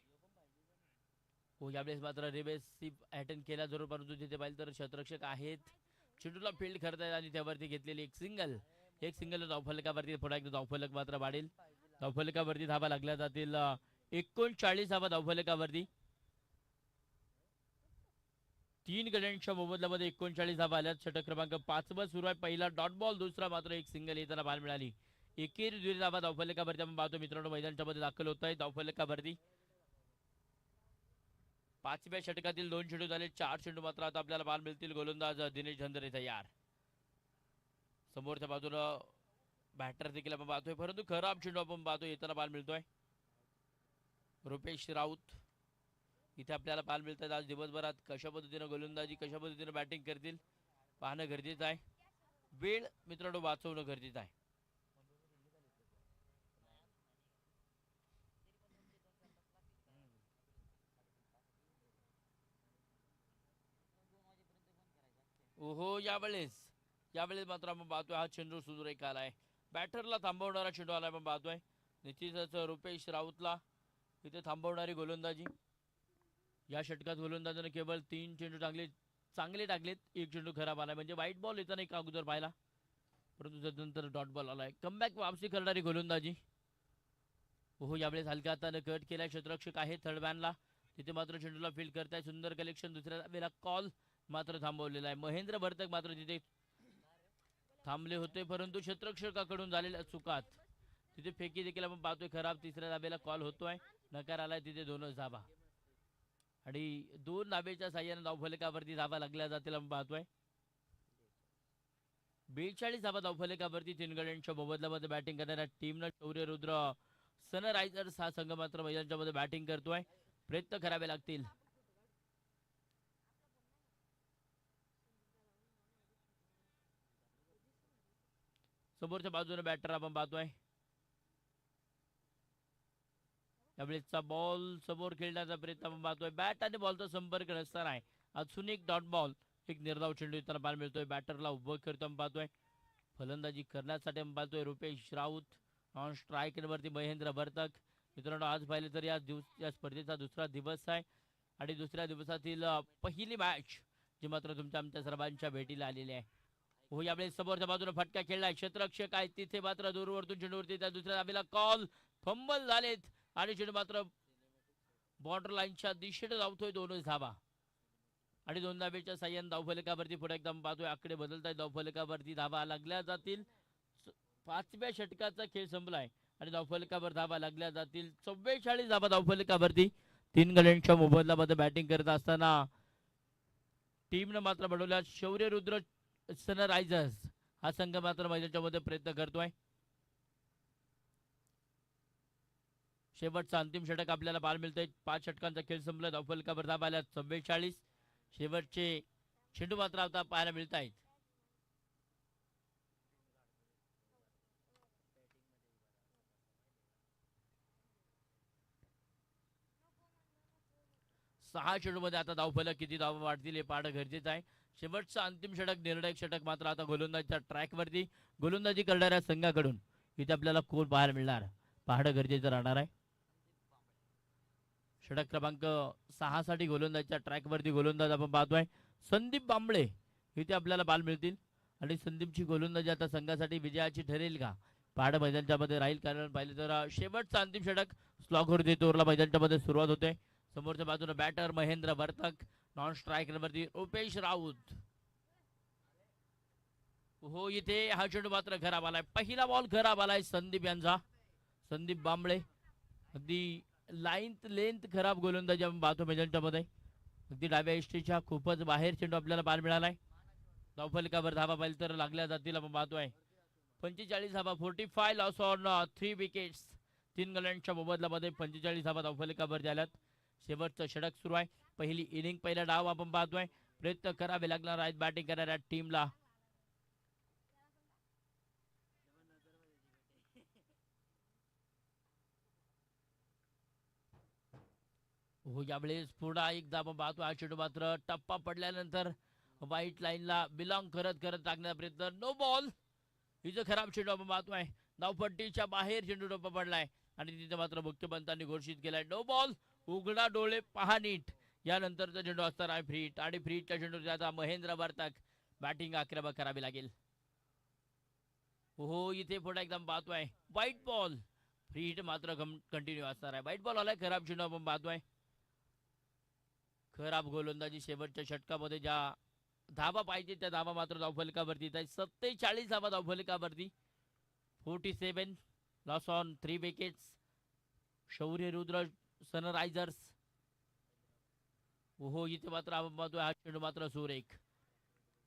हो यावेळेस मात्र रिव्हर्सिव्ह अटेम्प्ट केला जरूर परंतु तिथे पाहिजे तर क्षेत्ररक्षक आहेत. चेंडूला फील्ड करतायत आणि त्यावरती घेतलेली एक सिंगल धावफलकावरती पुन्हा एकदा धावफलक मात्र वाढेल. धावफलकावरती धावा लागल्या जातील 39 धावा धावफलकावरती. 3 गड्यांच्या मोबदल्यामध्ये 39 धावा आल्यात. षटक क्रमांक 5 वर सुरू आहे. पहिला डॉट बॉल दुसरा मात्र एक सिंगल येताना पाहायला मिळाली. एकेरी दुहेरी धावा धावफलकावरती आपण पाहतो मित्रांनो. मैदानाच्या मध्ये दाखल होत आहे धावफलकावरती. 5व्या षटकातील 2 चेंडू झाले. 4 चेंडू मात्र आता आपल्याला पाहायला मिळतील. गोलंदाज दिनेश धंदरे तयार. समोरच्या बाजूला बॅटर देखील आपण पाहतोय परंतु खराब चेंडू आपण पाहतोय येताना पाहायला मिळतोय. रुपेश राऊत इथे आपल्याला पाहायला मिळतात. आज दिवसभरात कशा पद्धतीने गोलंदाजी कशा पद्धतीने बॅटिंग करतील पाहणं गरजेचं आहे. वेळ मित्रांनो वाचवणं गरजेचं आहे. ओहो यावेळेस मात्र आपण पाहतोय हा चेंडू सुरेख आलाय. बॅटरला थांबवणारा चेंडू आलाय आपण पाहतोय. निश्चितच रुपेश राऊतला इथे थांबवणारी गोलंदाजी. या षटकात गोलंदाजाने केवळ 3 चेंडू चांगले टाकलेत. एक चेंडू खराब आलाय म्हणजे व्हाईट बॉल येताना एक अगोदर पाहिला परंतु त्यानंतर डॉट बॉल आलाय. कमबॅक वापसी करणारी गोलंदाजी. हो यावेळेस हलक्या हाताने कट केलाय. क्षेत्ररक्षक आहे थर्ड मॅनला. तिथे मात्र चेंडूला फील्ड करताय. सुंदर कलेक्शन. दुसऱ्या वेळेला कॉल मात्र थांबवलेला आहे. महेंद्र वर्तक मात्र तिथे थांबले होते परंतु क्षेत्ररक्षकाकडून झालेल्या चुकात तिथे फेकी देखील आपण पाहतोय खराब. तिसऱ्या धाब्याला कॉल होतोय. नकार आलाय. तिथे 2च धाबा आणि 2 धाब्याच्या साह्याने धावफलकावरती धावा लागल्या जातील आपण पाहतोय. 42 धावा धावफलकावरती. 3 गड्यांच्या मोबदल्यामध्ये बॅटिंग करणाऱ्या टीमनं शौर्य रुद्र सनरायझर्स हा संघ मात्र मैदानाच्या मध्ये बॅटिंग करतोय. प्रयत्न करावे लागतील. समोरच्या बाजूने बॅटर आपण पाहतोय. यावेळेसचा बॉल समोर खेळण्याचा प्रयत्न आपण पाहतोय. बॅट आणि बॉलचा संपर्क नसताना आहे. अजून एक डॉट बॉल. एक निर्धाव चेंडू येताना पाहायला मिळतोय. बॅटरला उभं करतो आपण पाहतोय. फलंदाजी करण्यासाठी आपण पाहतोय रुपेश राऊत. ऑन स्ट्राईक वरती महेंद्र वर्तक. मित्रांनो आज पाहिले तर या स्पर्धेचा दुसरा दिवस आहे आणि दुसऱ्या दिवसातील पहिली मॅच जी मात्र तुमच्या आमच्या सर्वांच्या भेटीला आलेली आहे. हो यावेळेस समोरच्या बाजूने फटका खेळलाय. क्षेत्ररक्षक आहे तिथे मात्र दूरवरतून चेंडूवरती त्या दुसऱ्या धावेला कॉल. फंबल झालेत आणि चेंडू मात्र बॉर्डर लाईनच्या दिशेने धावतोय. 2च धावा आणि 2 धावेच्या साह्याने धावफलकावरती पुढे एकदम पाहतोय. आकडे बदलत आहेत. धावफलकावरती धावा लागल्या जातील. 5व्या षटकाचा खेळ संपलाय आणि धावफलकावर धावा लागल्या जातील. 44 धावा धावफलकावरती. 3 गड्यांच्या मोबदल्यामध्ये बॅटिंग करत असताना टीमनं मात्र बनवल्या शौर्य रुद्र सनरायझर्स हा संघ मात्र मैदानाच्या मध्ये प्रयत्न करतोय. शेवटचा अंतिम षटक आपल्याला पाहायला मिळतंय. 5 षटकांचा खेळ संपला. धावफलकावर धावा आल्या 44. शेवटचे चेंडू मात्र आता पाहायला मिळत आहेत. सहा चेंडूमध्ये आता धावफलक किती धावा वाढतील हे पाहणं गरजेचं आहे. शेवटचा अंतिम षटक निर्णायक षटक मात्र आता गोलंदाजीच्या ट्रॅकवरती गोलंदाजी करणाऱ्या संघाकडून इथे आपल्याला कोण पाहायला मिळणार पाहणं गरजेचं राहणार आहे. षटक क्रमांक 6 साठी गोलंदाजच्या ट्रॅकवरती गोलंदाज आपण पाहतोय संदीप बांबळे. इथे आपल्याला बाल मिळतील आणि संदीपची गोलंदाजी आता संघासाठी विजयाची ठरेल का पाहणं मैदानाच्या मध्ये राहील. कारण पाहिलं तर शेवटचा अंतिम षटक स्लॉगवर देतो ओव्हरला मैदानाच्या मध्ये सुरुवात होते. समोरच्या बाजूने बॅटर महेंद्र वर्तक, नॉन स्ट्रायकरवरती रुपेश राऊत. हो इथे हा चेंडू मात्र खराब आलाय. पहिला बॉल खराब आलाय संदीप यांचा. संदीप बांबळे अगदी लेंथ खराब गोलंदाजी आपण पाहतो मैदानाच्या मध्ये. अगदी डाव्या एसटीच्या खूपच बाहेर चेंडू आपल्याला पाहायला मिळालाय. धावफलकावर धावा पाहिलं तर लागल्या जातील आपण पाहतोय. 45 धावा 45 लॉस ऑन 3 विकेट्स. 3 गल्यांच्या मोबदल्यामध्ये 45 धावा धावफलकावर झाल्यात. शेवटचं षटक सुरू आहे. पहिली इनिंग पहिला डाव आपण पाहतोय. प्रयत्न करावे लागणार आहेत बॅटिंग करणाऱ्या टीमला. हो यावेळेस पुन्हा एकदा आपण पाहतो हा चेंडू मात्र टप्पा पडल्यानंतर व्हाईट लाईनला बिलॉंग करत करत टाकण्याचा प्रयत्न. No ball. हिचं खराब चेंडू आपण पाहतोय. धावपट्टीच्या बाहेर चेंडू टप्पा पडलाय आणि तिथे मात्र मुख्यपंतांनी घोषित केलाय नो बॉल. उघडा डोळे पहा नीट. यानंतरचा चेंडू असणार आहे फ्री हिट आणि फ्री हिटच्या चेंडू आता महेंद्र वर्तक बॅटिंग आक्रमक करावी लागेल. हो इथे पुन्हा एकदम पाहतोय व्हाईट बॉल. फ्री हिट मात्र कंटिन्यू असणार आहे. व्हाईट बॉल आलाय. खराब चेंडू आपण पाहतोय. खराब गोलंदाजी शेवटच्या षटकामध्ये ज्या धावा पाहिजे त्या धावा मात्र धावफलकावरती येत आहे. 47 धावा धावफलकावरती. 47 लॉस ऑन 3 विकेट्स. शौर्य रुद्र सनरायझर्स. हो इथे मात्र आपण पाहतोय हा चेंडू मात्र सुरेख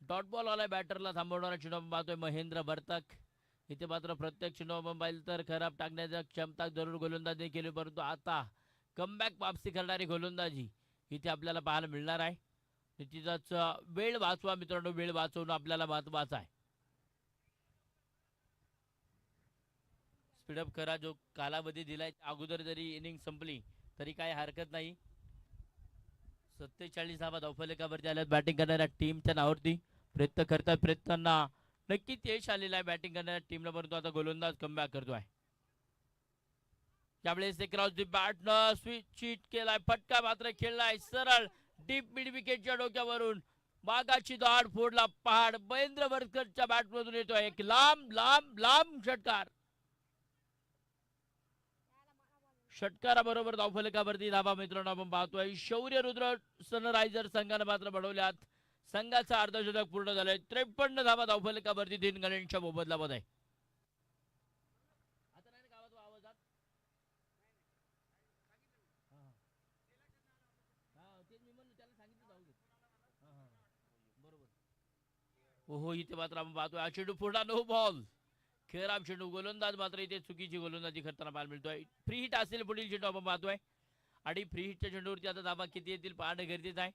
डॉट बॉल आलाय. बॅटरला थांबवणारा चेंडू आपण पाहतोय महेंद्र वर्तक. इथे मात्र प्रत्येक चेंडू आपण पाहिलं तर खराब टाकण्याची क्षमता जरूर गोलंदाजी केली, परंतु आता कमबॅक वापसी करणारी गोलंदाजी इथे आपल्याला पाहायला मिळणार आहे. तिचाच वेळ वाचवा मित्रांनो. वेळ वाचवणं आपल्याला महत्वाचं आहे. स्पीडअप करा. जो कालावधी दिलाय अगोदर जरी इनिंग संपली तरी काय हरकत नाही. 47 धावा धावफलकावरती आल्यात बॅटिंग करणाऱ्या टीमच्या नावावरती. प्रयत्न करतात. प्रयत्नांना नक्कीच यश आलेलं आहे बॅटिंग करणाऱ्या टीमला, परंतु आता गोलंदाज कमबॅक करतोय. त्यावेळेस क्रॉस दी बॅट न स्विच चीट केलाय. फटका मात्र खेळलाय सरळ डीप मिड विकेटच्या डोक्यावरून. बागाची दाढ फोडला पहाड. महेंद्र वर्तकच्या बॅट मधून येतोय एक लांब लांब लांब षटकार. षटकाराबरोबर धावफलकावरती धावा मित्रांनो आपण पाहतोय. शौर्य रुद्र सनरायझर संघाने मात्र बनवल्यात. संघाचा अर्धशतक पूर्ण झालंय. 53 धावा धावफलकावरती 3 गण्यांच्या मोबदल्यामध्ये. हो इथे मात्र आपण पाहतोय हा चेंडू पुन्हा नो बॉल. खराब चेंडू. गोलंदाज मात्र इथे चुकीची गोलंदाजी करताना पाहायला मिळतोय. फ्री हिट असेल पुढील चेंडू आपण पाहतोय आणि फ्री हिटच्या चेंडूवरती आता धावा किती येतील पाहणं गरजेचं आहे.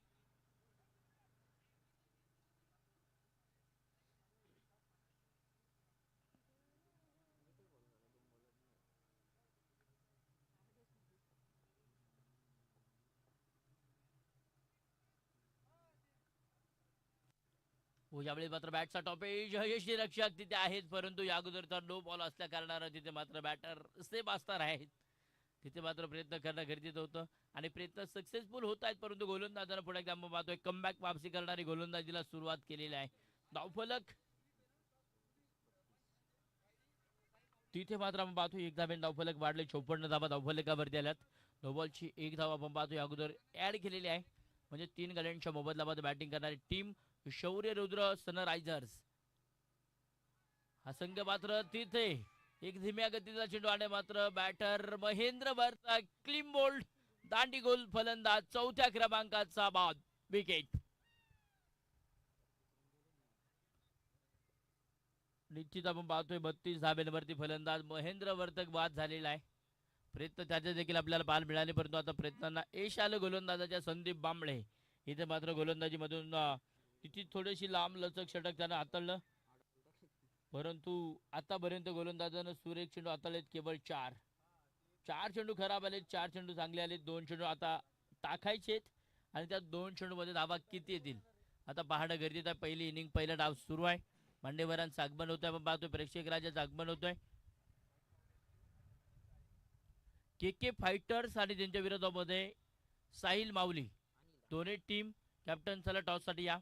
हो यावेळी मात्र बॅटचा टॉपेज यशस्वी रक्षक तिथे आहेत, परंतु या अगोदरचा नो बॉल असल्या कारणानं तिथे मात्र बॅटर सेफ असणार आहेत. तिथे मात्र प्रयत्न करणं गरजेचं होतं आणि प्रयत्न सक्सेसफुल होत आहेत, परंतु गोलंदाजानं पुढे एकदा आपण पाहतोय कमबॅक वापसी करणारी गोलंदाजीला सुरुवात केलेली आहे. धावफलक तिथे मात्र आपण पाहतोय एकदा धावफलक वाढले. 54 धावा धावफलकावरती आल्यात. नो बॉलची एक धाव आपण पाहतोय अगोदर ऍड केलेली आहे. म्हणजे 3 गड्यांच्या मोबदल्यामध्ये बॅटिंग करणारी टीम शौर्य रुद्र सनरायझर्स. हा संघ मात्र तिथे एक धीम्या गतीचा चेंडू आणि मात्र batter Mahendra Vartak clean bowled दांडी गोल फलंदाज 4थ्या क्रमांकाचा बाद विकेट. निश्चित आपण पाहतोय 32 धाब्यांवरती फलंदाज महेंद्र वर्तक बाद झालेला आहे. प्रयत्न त्याचे देखील आपल्याला पाहायला मिळाले, परंतु आता प्रयत्नांना यश आलं गोलंदाजाच्या संदीप बांबळे. इथे मात्र गोलंदाजी मधून तिची थोडीशी लांब लचक षटक त्यानं हाताळलं, परंतु आतापर्यंत गोलंदाजानं सुरेख चेंडू हाताळलेत केवळ 4 चेंडू खराब आले, 4 चेंडू चांगले आले. 2 चेंडू आता टाकायचेत आणि त्या 2 चेंडू मध्ये धावा किती येतील आता पाहणं गरजेचं आहे. पहिली इनिंग पहिला डाव सुरू आहे. मांडेकरांचं आगमन होतंय. आपण पाहतोय प्रेक्षक राजाचं आगमन होतंय. के के फायटर्स आणि त्यांच्या विरोधामध्ये साहिल माऊली. दोन्ही टीम कॅप्टन चला टॉससाठी या.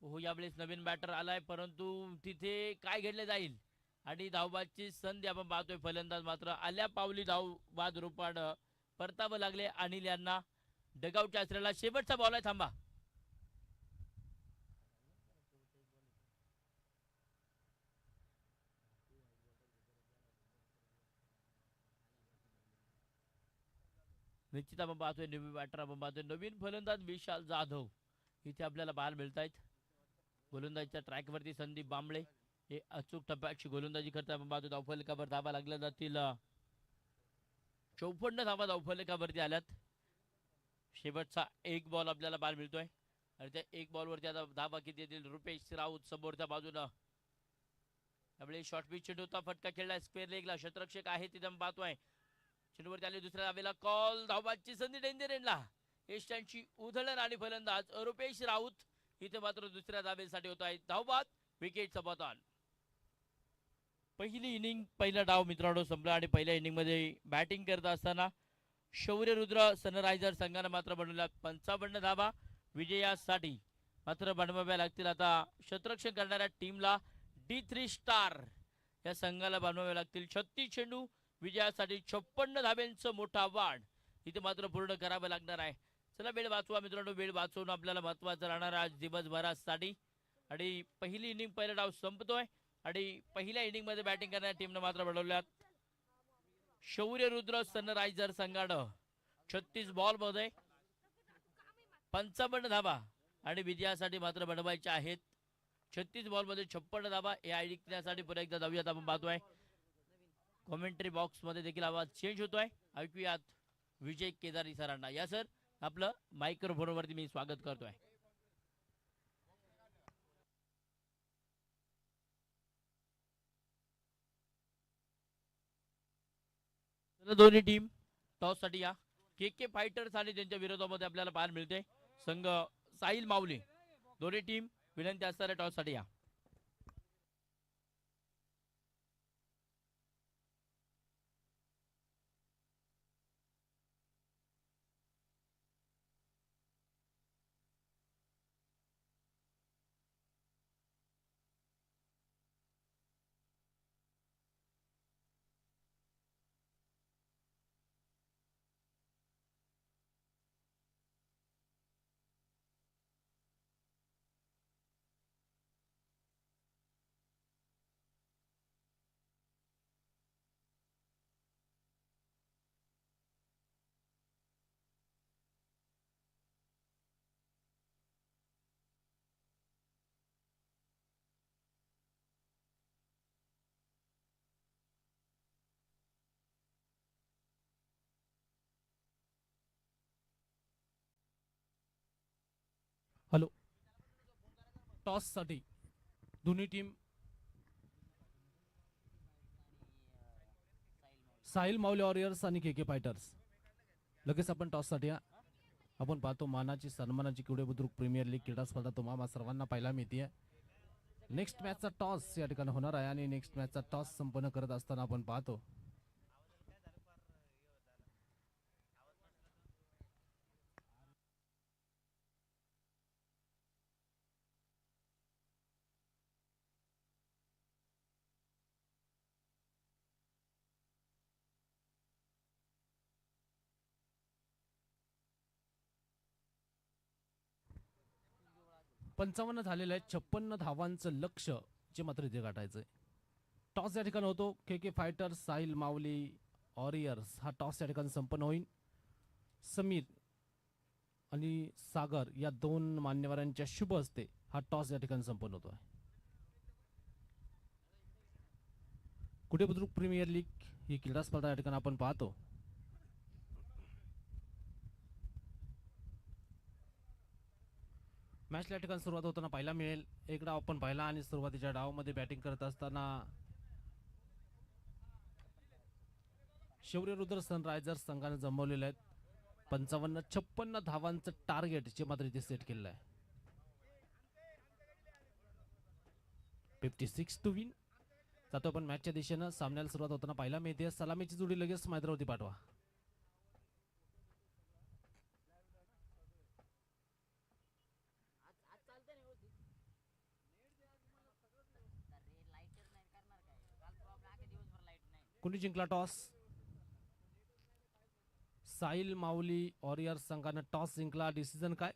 हो यावेळेस नवीन बॅटर आलाय परंतु तिथे काय घडले जाईल आणि धावबादची संधी आपण पाहतोय. फलंदाज मात्र आल्या पावली धावबाद रूपान परतावं लागले अनिल यांना. डगआउटच्या आश्रयाला शेवटचा बॉल आहे. थांबा. निश्चित आपण पाहतोय नवीन बॅटर आपण पाहतोय. नवीन फलंदाज विशाल जाधव इथे आपल्याला पाहायला मिळत आहेत. गोलंदाजीच्या ट्रॅकवरती संदीप बांबळे हे अचूक टप्प्याची गोलंदाजी करतात. आपण पाहतो धावफलकावर धावा लागल्या जातील. 54 धावा धावफलकावरती आल्यात. शेवटचा एक बॉल आपल्याला पाहायला मिळतोय आणि त्या एक बॉलवरती आता धावा किती येतील. रुपेश राऊत समोरच्या बाजूनं त्यामुळे शॉर्ट पिच चेंडू होता. फटका खेळला स्क्वेअर लेगला. क्षेत्ररक्षक आहे तिथे आपण पाहतोय. चेंडूवरती आले दुसऱ्या धावेला कॉल. धावबादची संधी डेंजर एंडला. एस्टनची उधळण आणि फलंदाज रुपेश राऊत इथे मात्र दुसऱ्या धावेसाठी होत आहे धावबाद. विकेटचं पतन. पहिली इनिंग पहिला डाव मित्रांनो संपला आणि पहिल्या इनिंग मध्ये बॅटिंग करत असताना शौर्यरुद्र सनरायझर संघाने मात्र बनवल्या 55 धावा. विजयासाठी मात्र बनवाव्या लागतील. आता क्षेत्ररक्षण करणाऱ्या टीमला D3 स्टार या संघाला बनवावे लागतील. 36 चेंडू विजयासाठी 56 धाब्यांचं मोठं आव्हान इथे मात्र पूर्ण करावं लागणार आहे. चला वेळ वाचवा मित्रांनो. वेळ वाचवून आपल्याला महत्वाचं राहणार आज दिवसभरासाठी. आणि पहिली इनिंग पहिला डाव संपतोय आणि पहिल्या इनिंग मध्ये बॅटिंग करणाऱ्या टीमने मात्र बनवल्यात शौर्यरुद्र सनरायझर संघानं 36 बॉल मध्ये 55 धावा आणि विजयासाठी मात्र बनवायच्या आहेत. 36 बॉल मध्ये 56 धावा हे ऐकण्यासाठी पुन्हा एकदा जाऊयात. आपण पाहतोय कॉमेंट्री बॉक्स मध्ये देखील आवाज चेंज होतोय. ऐकूयात विजय केदारी सरांना. या सर आपलं मायक्रोफोनवरती मी स्वागत करतोय. दोन्ही टीम टॉस साठी या. के के फायटर्स आणि त्यांच्या विरोधामध्ये आपल्याला पाहायला मिळते संघ साहिल माऊली. दोन्ही टीम विनंती असणाऱ्या टॉस साठी या. हॅलो. टॉससाठी दोन्ही टीम साहिल माऊली वॉरियर्स आणि के के फायटर्स. लगेच आपण टॉससाठी या. आपण पाहतो मानाची सन्मानाची क्रीडा बुद्रुक प्रीमियर लीग क्रीडा स्पर्धा तुम्हाला सर्वांना पाहायला मिळते. नेक्स्ट मॅचचा टॉस या ठिकाणी होणार आहे आणि नेक्स्ट मॅचचा टॉस संपन्न करत असताना आपण पाहतो पंचावन्न झालेलं आहे. 56 धावांचं लक्ष्य जे मात्र इथे गाठायचंय. टॉस या ठिकाणी होतो के के फायटर्स साहिल माऊली वॉरियर्स. हा टॉस या ठिकाणी संपन्न होईल. समीर आणि सागर या दोन मान्यवरांच्या शुभ हस्ते हा टॉस या ठिकाणी संपन्न होतो आहे. कुठे बुद्रुक प्रीमियर लीग ही क्रीडा स्पर्धा या ठिकाणी आपण पाहतो. मॅचला ठिकाणी सुरुवात होताना पाहायला मिळेल. एक डाव आपण पाहिला आणि सुरुवातीच्या डावामध्ये बॅटिंग करत असताना शौर्यरुद्र सनरायझर्स संघाने जमवलेले आहेत 55-56 धावांचं टार्गेट जे मात्र इथे सेट केलेलं आहे. 56 टू विन. जातो आपण मॅचच्या दिशेनं. सामन्याला सुरुवात होताना पाहायला मिळते. सलामीची जोडी लगेच मैदानावरती पाठवा. कुणी जिंकला टॉस? साहिल माऊली वॉरियर्स संघानं टॉस जिंकला. डिसिजन काय?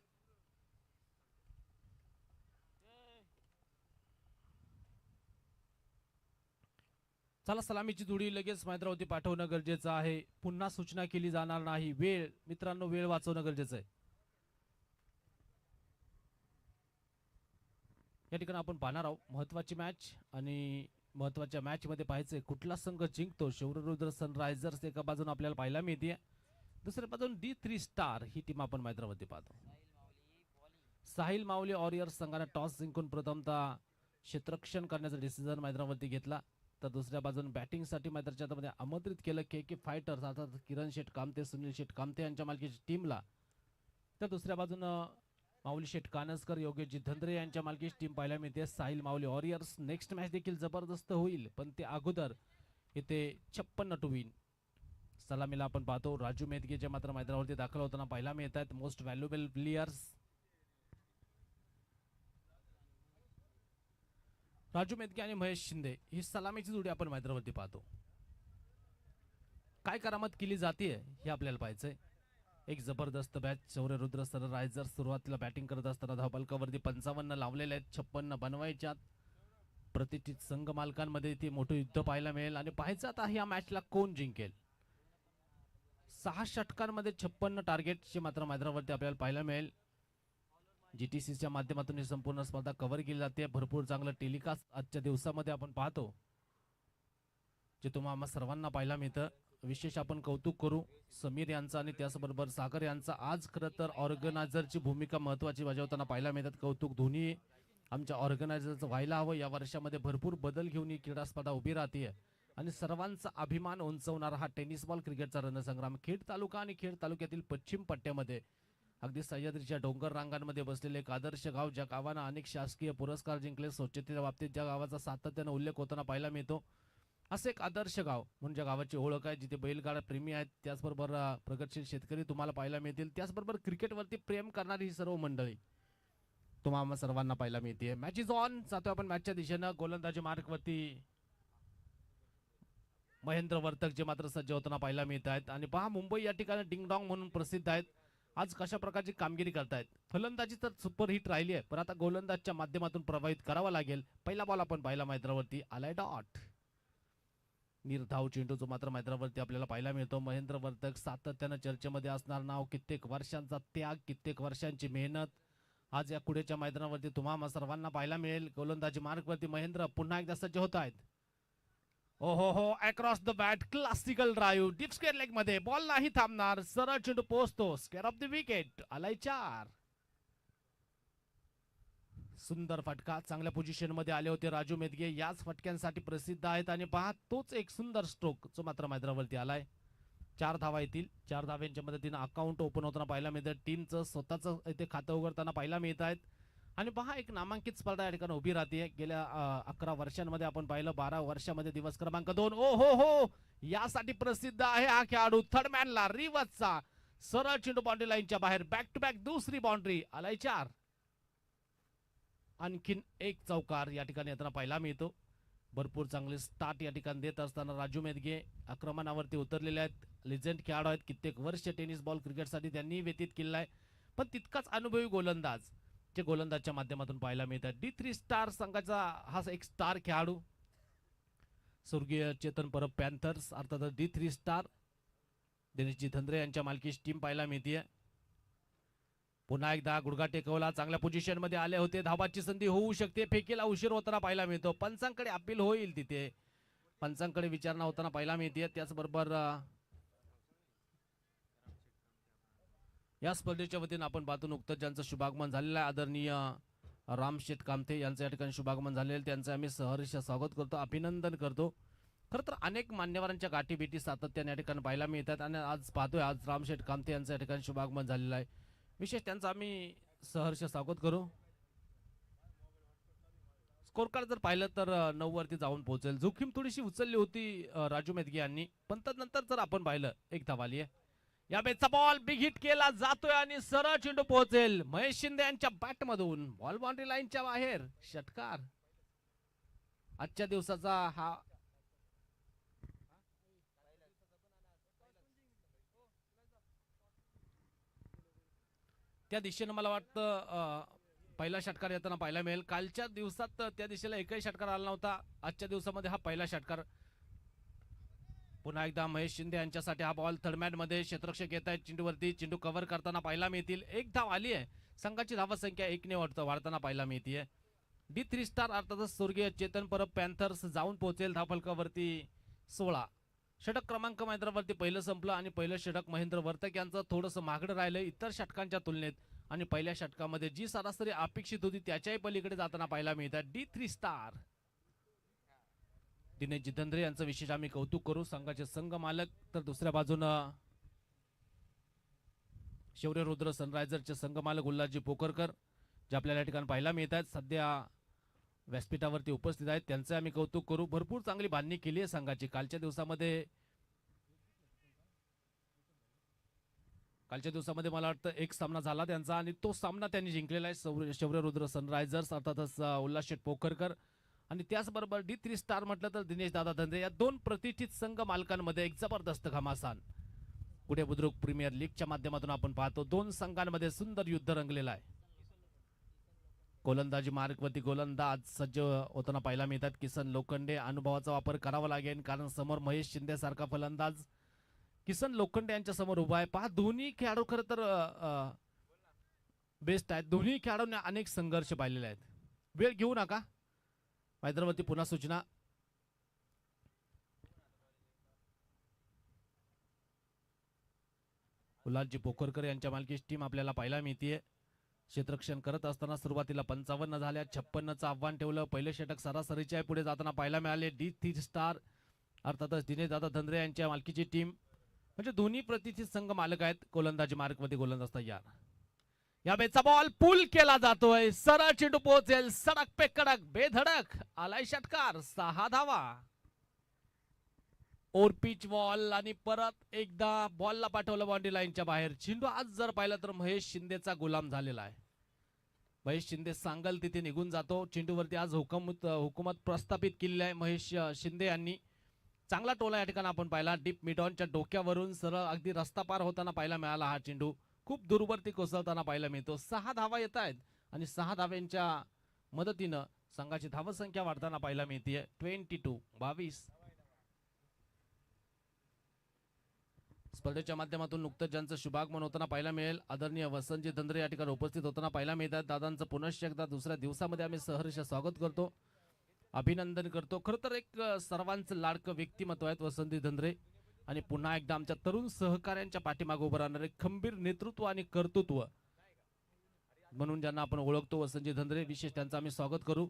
चला, सलामीची जोडी लगेच मैदानावरती पाठवणं गरजेचं आहे. पुन्हा सूचना केली जाणार नाही. वेळ मित्रांनो, वेळ वाचवणं गरजेचं आहे. या ठिकाणी आपण पाहणार आहोत महत्वाची मॅच आणि महत्वाच्या मॅच मध्ये पाहायचंय कुठला संघ जिंकतो. शौर्यरुद्र सनरायझर्स एका बाजून आपल्याला पाहायला मिळते, दुसऱ्या बाजून D3 स्टार ही टीम आपण मैदानावरती पाहतो. साहिल माऊली वॉरियर्स संघाने टॉस जिंकून प्रथमतः क्षेत्ररक्षण करण्याचा डिसिजन मैदानावरती घेतला. तर दुसऱ्या बाजून बॅटिंगसाठी मैदानाच्या मध्ये आमंत्रित केलं KK फायटर्स अर्थात किरण शेठ कामते, सुनील शेठ कामते यांच्या मालकीच्या टीमला. तर दुसऱ्या बाजून माऊली शेठ कानसकर, योगेशजी धंद्रे यांच्या मालकीची टीम पाहायला मिळते. साहिल माऊली वॉरियर्स. नेक्स्ट मॅच देखील जबरदस्त होईल, पण ते अगोदर इथे 56 टू विन. सलामीला आपण पाहतो राजू मेदगे जे मात्र मैदानावरती दाखल होताना पाहायला मिळत आहेत. Most valuable players Raju Medge आणि महेश शिंदे ही सलामीची जोडी आपण मैदानावरती पाहतो. काय करामत केली जाते हे आपल्याला पाहायचंय. एक जबरदस्त बॅच. शौर्यरुद्र सनरायझर्स सुरुवातीला बॅटिंग करत असताना धावफलकावरती 55 लावलेले आहेत, 56 बनवायच्यात. प्रतिष्ठित संघ मालकांमध्ये ते मोठं युद्ध पाहायला मिळेल आणि पाहायचं आता या मॅचला कोण जिंकेल. 6 षटकांमध्ये 56 टार्गेटचे मात्र मैदानावरती आपल्याला पाहायला मिळेल. GTCच्या माध्यमातून ही संपूर्ण स्पर्धा कव्हर केली जाते. भरपूर चांगलं टेलिकास्ट आजच्या दिवसामध्ये आपण पाहतो, जे तुम्हाला सर्वांना पाहायला मिळतं. विशेष आपण कौतुक करू समीर यांचा आणि त्याचबरोबर सागर यांचा. आज खरं तर ऑर्गनायझरची भूमिका महत्वाची बजावताना पाहायला मिळतात. कौतुक दोन्ही आमच्या ऑर्गनायझरचं व्हायला हवं. या वर्षामध्ये भरपूर बदल घेऊन ही क्रीडा स्पर्धा उभी राहते आणि सर्वांचा अभिमान उंचवणारा हा टेनिस बॉल क्रिकेटचा रणसंग्राम खेड तालुका आणि खेड तालुक्यातील पश्चिम पट्ट्यामध्ये अगदी सह्याद्रीच्या डोंगर रांगांमध्ये बसलेले एक आदर्श गाव, ज्या गावानं अनेक शासकीय पुरस्कार जिंकले. स्वच्छतेच्या बाबतीत ज्या गावाचा सातत्यानं उल्लेख होताना पाहायला मिळतो, असं एक आदर्श गाव म्हणजे गावाची ओळख आहे, जिथे बैलगाडा प्रेमी आहेत, त्याचबरोबर प्रगतशील शेतकरी तुम्हाला पाहायला मिळतील, त्याचबरोबर क्रिकेटवरती प्रेम करणारी ही सर्व मंडळी तुम्हाला सर्वांना पाहायला मिळते. Match is on. जातोय आपण मॅचच्या दिशेनं. गोलंदाजी मार्कवरती महेंद्र वर्तक जे मात्र सज्ज होताना पाहायला मिळत आहेत. आणि पहा, मुंबई या ठिकाणी डिंगडॉंग म्हणून प्रसिद्ध आहेत. आज कशा प्रकारची कामगिरी करतायत. फलंदाजी तर सुपर हिट राहिली आहे, पण आता गोलंदाजच्या माध्यमातून प्रभावित करावा लागेल. पहिला बॉल आपण पाहिला मैदानावरती आलाय डॉट. निर्धाव चेंडू जो मात्र मैदानावरती आपल्याला पाहायला मिळतो. महेंद्र वर्तक सातत्यानं चर्चेमध्ये असणार नाव. कित्येक वर्षांचा त्याग, कित्येक वर्षांची मेहनत आज या कुडेच्या मैदानावरती तुम्हाला सर्वांना पाहायला मिळेल. गोलंदाजी मार्कवरती महेंद्र पुन्हा एकदा सज्ज होत आहेत. हो across the bat, classical drive deep square leg मध्ये. बॉल नाही थांबणार, सरळ चेंडू पोहोचतो. Square of the wicket. आलाय 4. सुंदर फटका. चांगल्या पोझिशन मध्ये आले होते राजू मेदगे, याच फटक्यांसाठी प्रसिद्ध आहेत. आणि पहा, तोच एक सुंदर स्ट्रोक जो मात्र मैदानावरती आलाय. 4 धावा येतील. 4 धाव्यांच्या मदतीने अकाउंट ओपन होताना पाहायला मिळतं. टीमचं स्वतःचं इथे खातं उघडताना पाहायला मिळत आहेत. आणि पहा, एक नामांकित स्पर्धा या ठिकाणी उभी राहते. गेल्या 11 वर्षांमध्ये आपण पाहिलं, 12 वर्षामध्ये दिवस क्रमांक 2. हो यासाठी प्रसिद्ध आहे हा खेळाडू. थर्ड मॅनला रिवर्सचा सरळ चेंडू बाउंड्री लाईनच्या बाहेर. बॅक टू बॅक दुसरी बाउंड्री. आलाय 4. आणखीन एक चौकार या ठिकाणी येताना पाहायला मिळतो. भरपूर चांगले स्टार्ट या ठिकाणी देत असताना राजू मेदगे आक्रमणावरती उतरलेले आहेत. लिजेंड खेळाडू आहेत. कित्येक वर्ष टेनिस बॉल क्रिकेटसाठी त्यांनी व्यतीत केलेला आहे. पण तितकाच अनुभवी गोलंदाज जे गोलंदाजच्या माध्यमातून पाहायला मिळतात. D3 स्टार संघाचा हा एक स्टार खेळाडू स्वर्गीय चेतन परब पॅन्थर्स अर्थात D3 स्टार दिनेशजी धंद्रे यांच्या मालकीची टीम पाहायला मिळते. पुन्हा एकदा गुडघा टेकवला. चांगल्या पोझिशन मध्ये आले होते. धावाची संधी होऊ शकते. फेकीला उशीर होताना पाहायला मिळतो. पंचांकडे अपील होईल, तिथे पंचांकडे विचारणा होताना पाहायला मिळते. त्याचबरोबर या स्पर्धेच्या वतीने आपण पाहतो नुकतंच ज्यांचं शुभागमन झालेलं आहे, आदरणीय रामशेठ कामते यांचं या ठिकाणी शुभागमन झालेलं, त्यांचं आम्ही सहर्ष स्वागत करतो, अभिनंदन करतो. खरं तर अनेक मान्यवरांच्या गाठीभेटी सातत्याने या ठिकाणी पाहायला मिळतात आणि आज पाहतोय आज रामशेठ कामते यांचं या ठिकाणी शुभागमन झालेलं आहे. विशेष त्यांचं आम्ही सहर्ष स्वागत करू. स्कोर कार्ड जर पाहिलं तर 9 वरती जाऊन पोहोचेल. जोखीम थोडीशी उचलली होती राजू मेदगे यांनी, पण नंतर जर आपण पाहिलं एक धाव आली आहे. या बेचा बॉल बिग हिट केला जातोय आणि सरळ चेंडू पोहोचेल महेश शिंदे यांच्या बॅट मधून. बॉल बाउंड्री लाईनच्या बाहेर. षटकार आजच्या दिवसाचा हा त्या दिशेनं मला वाटतं पहिला षटकार येताना पाहायला मिळेल. कालच्या दिवसात त्या दिशेला एकही षटकार आला नव्हता. आजच्या दिवसामध्ये हा पहिला षटकार. पुन्हा एकदा महेश शिंदे यांच्यासाठी हा बॉल थर्डमॅन मध्ये. क्षेत्ररक्षक येत आहेत चेंडूवरती. चेंडू कव्हर करताना पाहायला मिळतील. एक धाव आली आहे. संघाची धावसंख्या 1 ने वाढताना पाहायला मिळते. D3 स्टार अर्थातच स्वर्गीय चेतन परब पॅन्थर्स जाऊन पोहोचेल धावफलकावरती 16. षटक क्रमांक मैदानावरती पहिलं संपलं आणि पहिलं षटक महेंद्र वर्तक यांचं थोडंसं मागडं राहिलं इतर षटकांच्या तुलनेत. आणि पहिल्या षटकामध्ये जी सरासरी अपेक्षित होती त्याच्याही पलीकडे जाताना पाहायला मिळतात. D3 स्टार दिनेश जितेंद्र यांचं विशेष आम्ही कौतुक करू. संघाचे संघ मालक. तर दुसऱ्या बाजूनं शौर्य रुद्र सनरायझरचे संघ मालक उल्हासजी पोकरकर जे आपल्याला या ठिकाणी पाहायला मिळत आहेत. सध्या व्यासपीठावरती उपस्थित आहेत. त्यांचं आम्ही कौतुक करू. भरपूर चांगली बांधणी केली आहे संघाची. कालच्या दिवसामध्ये मला वाटतं एक सामना झाला त्यांचा आणि तो सामना त्यांनी जिंकलेला आहे. शौर्य रुद्र सनरायझर्स अर्थातच उल्हास शेठ पोखरकर आणि त्याचबरोबर D3 स्टार म्हटलं तर दिनेश दादा धंदे. या दोन प्रतिष्ठित संघ मालकांमध्ये एक जबरदस्त घमासान पुढे बुद्रुक प्रीमियर लीगच्या माध्यमातून आपण पाहतो. दोन संघांमध्ये सुंदर युद्ध रंगलेलं आहे. गोलंदाजी मार्गवरती गोलंदाज सज्ज होताना पाहायला मिळतात. किसन लोखंडे. अनुभवाचा वापर करावा लागेल कारण समोर महेश शिंदे सारखा फलंदाज किसन लोखंडे यांच्या समोर उभा आहे. पहा दोन्ही खेळाडू खरं तर बेस्ट आहेत. दोन्ही खेळाडूंनी अनेक संघर्ष पाहिलेले आहेत. वेळ घेऊ नका. मैदानावरती पुन्हा सूचना. उल्हासजी पोखरकर यांच्या मालकीची टीम आपल्याला पाहायला मिळते. क्षेत्ररक्षण करत असताना सुरुवातीला 55 झाल्या. 56चं आव्हान ठेवलं. पहिले षटक सरासरीच्या पुढे जाताना पाहायला मिळाले. D3 स्टार अर्थातच दिनेश दादा धंद्रे यांच्या मालकीची टीम म्हणजे दोन्ही प्रतिष्ठित संघ मालक आहेत. गोलंदाजी मार्गमध्ये गोलंदाज तयार. या बेचा बॉल पुल केला जातोय. सरळ चेंडू पोहोचेल. सडक पे कडक बेधडक आलाय षटकार. 6 धावा. ओर पिच बॉल आणि परत एकदा बॉलला पाठवलं बाउंड्री लाईनच्या बाहेर. चेंडू आज जर पाहिलं तर महेश शिंदेचा गुलाम झालेला आहे. महेश शिंदे सांगल तिथे निघून जातो. चेंडूवरती आज हुकूमत प्रस्थापित केलेली आहे महेश शिंदे यांनी. चांगला टोला या ठिकाणी आपण पाहिला. डीप मिडॉनच्या डोक्यावरून सरळ अगदी रस्ता पार होताना पाहायला मिळाला. हा चेंडू खूप दूरवरती कोसळताना पाहायला मिळतो. 6 धावा येत आहेत आणि 6 धाव्यांच्या मदतीनं संघाची धावसंख्या वाढताना पाहायला मिळते. 22. स्पर्धेच्या माध्यमातून नुकतंच ज्यांचं शुभागमन होताना पाहायला मिळेल आदरणीय वसंतजी धंद्रे या ठिकाणी उपस्थित होताना पाहायला मिळतात. दादांचं पुनश्च एकदा दुसऱ्या दिवसामध्ये आम्ही सहर्ष स्वागत करतो. अभिनंदन करतो. खरं तर एक सर्वांचं लाडकं व्यक्तिमत्व आहेत वसंतजी धंद्रे आणि पुन्हा एकदा आमच्या तरुण सहकाऱ्यांच्या पाठीमागे उभं राहणारे खंबीर नेतृत्व आणि कर्तृत्व म्हणून ज्यांना आपण ओळखतो वसंतजी धंद्रे. विशेष त्यांचं आम्ही स्वागत करू.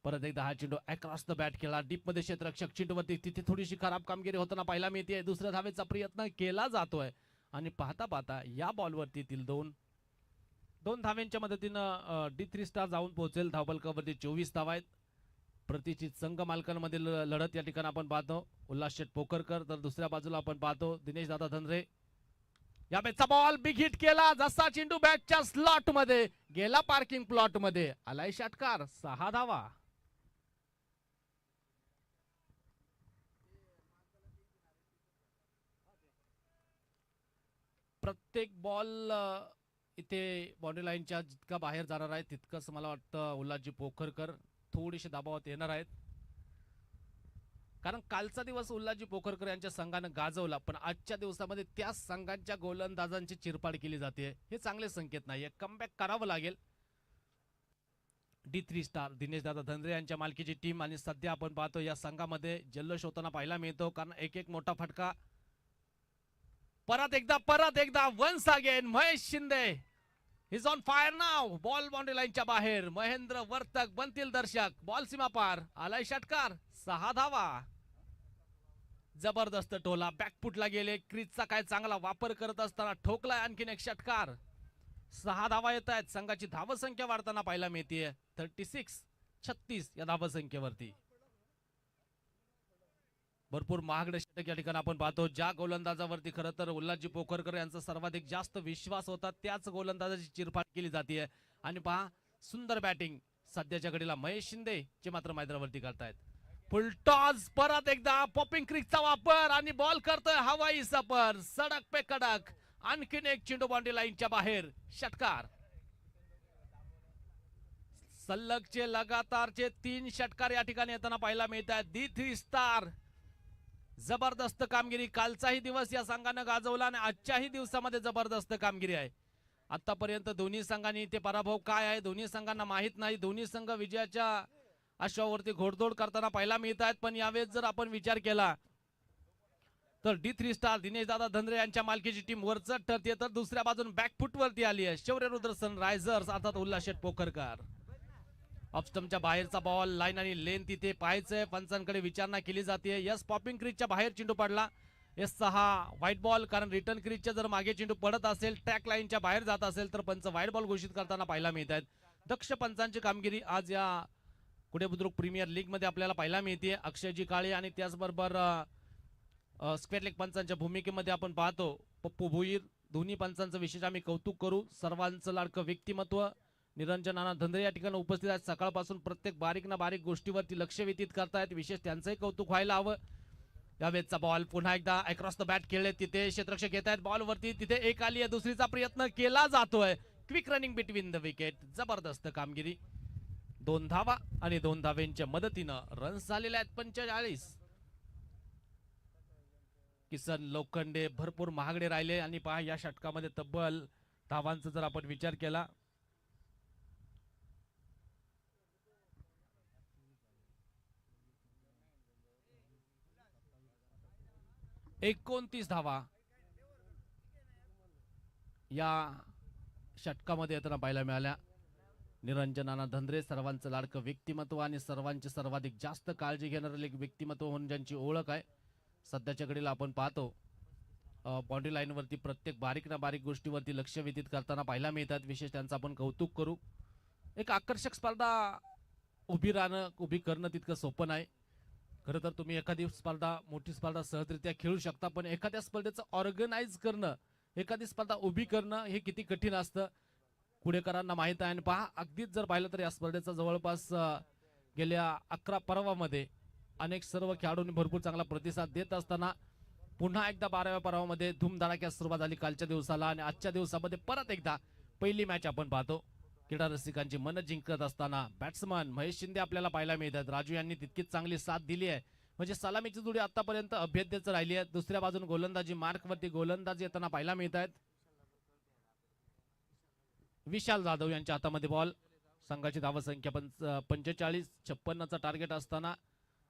परत एकदा हा चेंडू अक्रॉस द बॅट केला. डीप मध्ये क्षेत्ररक्षक चेंडूवरती तिथे थोडीशी खराब कामगिरी होताना पाहायला मिळते. दुसऱ्या धावेचा प्रयत्न केला जातोय आणि पाहता पाहता या बॉलवरती दोन धाव्यांच्या मदतीनं D3 स्टार जाऊन पोहोचेल. धावफलकावरती 24 धावा आहेत. प्रतिष्ठित संघ मालकांमधील लढत या ठिकाणी आपण पाहतो. उल्हास शेठ पोखरकर तर दुसऱ्या बाजूला आपण पाहतो दिनेश दादा धंद्रे. या बॅटचा बॉल बिग हिट केला. जसा चेंडू बॅटच्या स्लॉट मध्ये गेला पार्किंग प्लॉट मध्ये आलाय षटकार. 6 धावा. प्रत्येक बॉल इथे बाउंड्री लाईनच्या जितका बाहेर जाणार आहे तितकंच मला वाटतं उल्हासजी पोखरकर थोडीशी दबावात येणार आहेत. कारण कालचा दिवस उल्हासजी पोखरकर यांच्या संघानं गाजवला पण आजच्या दिवसामध्ये त्या संघांच्या गोलंदाजांची चिरपाड केली जाते. हे चांगले संकेत नाहीये. कमबॅक करावं लागेल. D3 स्टार दिनेश दादा धंद्रे यांच्या मालकीची टीम आणि सध्या आपण पाहतो या संघामध्ये जल्लोष होताना पाहायला मिळतो कारण एक मोठा फटका. परत एकदा once again Mahesh Shinde is on fire now. Ball boundary लाईनच्या बाहेर. महेंद्र वर्तक बनतील दर्शक. बॉल सीमा पार आलाय षटकार. 6 धावा. जबरदस्त टोला बॅकफुटला गेले. क्रीजचा काय चांगला वापर करत असताना ठोकलाय आणखीन एक षटकार. 6 धावा येत आहेत. संघाची धावसंख्या वाढताना पाहायला मिळते. 36. 36 या धावसंख्येवरती. भरपूर महागडे षटक या ठिकाणी आपण पाहतो. ज्या गोलंदाजावरती खरं तर उल्हासजी पोखरकर यांचा सर्वाधिक जास्त विश्वास होता त्याच गोलंदाजाची चिरफाड केली जाते. आणि पहा सुंदर बॅटिंग सध्याच्या घडीला महेश शिंदे जे मात्र मैदानावरती करतायत. फुलटॉस परत एकदा पॉपिंग क्रिकचा वापर आणि बॉल करतोय हवाई सफर सडक पे कडक. आणखीन एक चेंडू बाउंड्री लाईनच्या बाहेर. षटकार सलगचे लगातारचे 3 षटकार या ठिकाणी येताना पाहायला मिळत आहेत. D3 स्टार जबरदस्त कामगिरी. कालचाही दिवस या संघानं गाजवला आणि आजच्याही दिवसामध्ये जबरदस्त कामगिरी आहे. आतापर्यंत दोन्ही संघांनी ते पराभव काय आहे दोन्ही संघांना माहित नाही. दोन्ही संघ विजयाच्या अश्वावरती घोडदौड करताना पाहायला मिळत आहेत. पण यावेळेस जर आपण विचार केला तर D3 स्टार दिनेश दादा धंद्रे यांच्या मालकीची टीम वरचढ ठरते. तर दुसऱ्या बाजून बॅकफुट वरती आली आहे शौर्यरुद्र सनरायझर्स अर्थात उल्हास शेठ पोखरकर. ऑफस्टमच्या बाहेरचा बॉल लाईन आणि लेन तिथे पाहायचंय. पंचांकडे विचारणा केली जाते. यस पॉपिंग क्रीजच्या बाहेर चेंडू पडला. Yes 6 white ball. कारण रिटर्न क्रीजच्या जर मागे चेंडू पडत असेल ट्रॅक लाईनच्या बाहेर जात असेल तर पंच व्हाईट बॉल घोषित करताना पाहायला मिळत आहेत. दक्ष पंचांची कामगिरी आज या कुडे बुद्रुक प्रीमियर लीग मध्ये आपल्याला पाहायला मिळते. अक्षयजी काळे आणि त्याचबरोबर स्क्वेअर लेग पंचांच्या भूमिकेमध्ये आपण पाहतो पप्पू भुईर. दोन्ही पंचांचं विशेष आम्ही कौतुक करू. सर्वांचं लाडकं व्यक्तिमत्व निरंजन नाना धंद्रे या ठिकाणी उपस्थित आहेत. सकाळपासून प्रत्येक बारीक ना बारीक गोष्टीवरती लक्ष व्यतीत करतायत. विशेष त्यांचंही कौतुक व्हायला हवं. यावेळेचा बॉल पुन्हा एकदा अक्रॉस द बॅट खेळले. तिथे क्षेत्ररक्षक येत आहेत बॉल वरती. तिथे एक आली आहे. दुसरीचा प्रयत्न केला जातोय. Quick running between the wicket. जबरदस्त कामगिरी. 2 धावा आणि 2 धावेंच्या मदतीनं रन्स झालेले आहेत 45. किसन लोखंडे भरपूर महागडे राहिले आणि पहा या षटकामध्ये तब्बल धावांचा जर आपण विचार केला 29 धावा या षटकामध्ये येताना पाहायला मिळाल्या. निरंजन नाना धंद्रे सर्वांचं लाडकं व्यक्तिमत्व आणि सर्वांची सर्वाधिक जास्त काळजी घेणारे एक व्यक्तिमत्व म्हणून ज्यांची ओळख आहे. सध्याच्या घडीला आपण पाहतो बाउंड्री लाईन वरती प्रत्येक बारीक ना बारीक गोष्टीवरती लक्ष व्यतीत करताना पाहायला मिळतात. विशेष त्यांचं आपण कौतुक करू. एक आकर्षक स्पर्धा उभी करणं तितकं सोपं नाही. खरं तर तुम्ही एखादी स्पर्धा मोठी स्पर्धा सहजरित्या खेळू शकता पण एखाद्या स्पर्धेचं ऑर्गनाइज करणं एखादी स्पर्धा उभी करणं हे किती कठीण असतं कुडेकरांना माहित आहे. आणि पहा अगदीच जर पाहिलं तर या स्पर्धेचा जवळपास गेल्या 11 पर्वामध्ये अनेक सर्व खेळाडूंनी भरपूर चांगला प्रतिसाद देत असताना पुन्हा एकदा 12व्या पर्वामध्ये धूमधडाक्यात सुरुवात झाली कालच्या दिवसाला. आणि आजच्या दिवसामध्ये परत एकदा पहिली मॅच आपण पाहतो. क्रीडा रसिकांची मन जिंकत असताना बॅट्समन महेश शिंदे आपल्याला पाहायला मिळतात. राजू यांनी तितकीच चांगली साथ दिली आहे. म्हणजे सलामीची जोडी आतापर्यंत अभेद्यच राहिली आहे. दुसऱ्या बाजून गोलंदाजी मार्कवरती गोलंदाजी येताना पाहायला मिळत आहेत. विशाल जाधव यांच्या हातामध्ये बॉल. संघाची धावसंख्या 45. 56चा टार्गेट असताना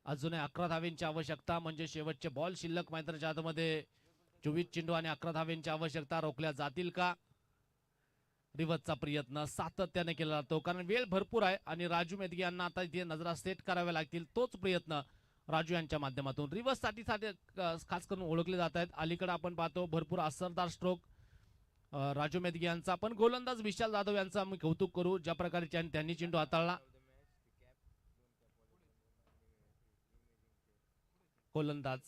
अजूनही 11 धावेंची आवश्यकता. म्हणजे शेवटचे बॉल शिल्लक मैदानाच्या आतमध्ये 24 चेंडू आणि 11 धावेंची आवश्यकता. रोखल्या जातील का? रिव्हर्सचा प्रयत्न सातत्याने केला जातो कारण वेळ भरपूर आहे आणि राजू मेदगी यांना आता इथे नजरा सेट कराव्या लागतील. तोच प्रयत्न राजू यांच्या माध्यमातून रिव्हर्स साठी खास करून ओळखले जात आहेत. अलीकडे आपण पाहतो भरपूर असरदार स्ट्रोक राजू मेदगी यांचा. पण गोलंदाज विशाल जाधव यांचा आम्ही कौतुक करू ज्या प्रकारे त्यांनी चेंडू हाताळला. गोलंदाज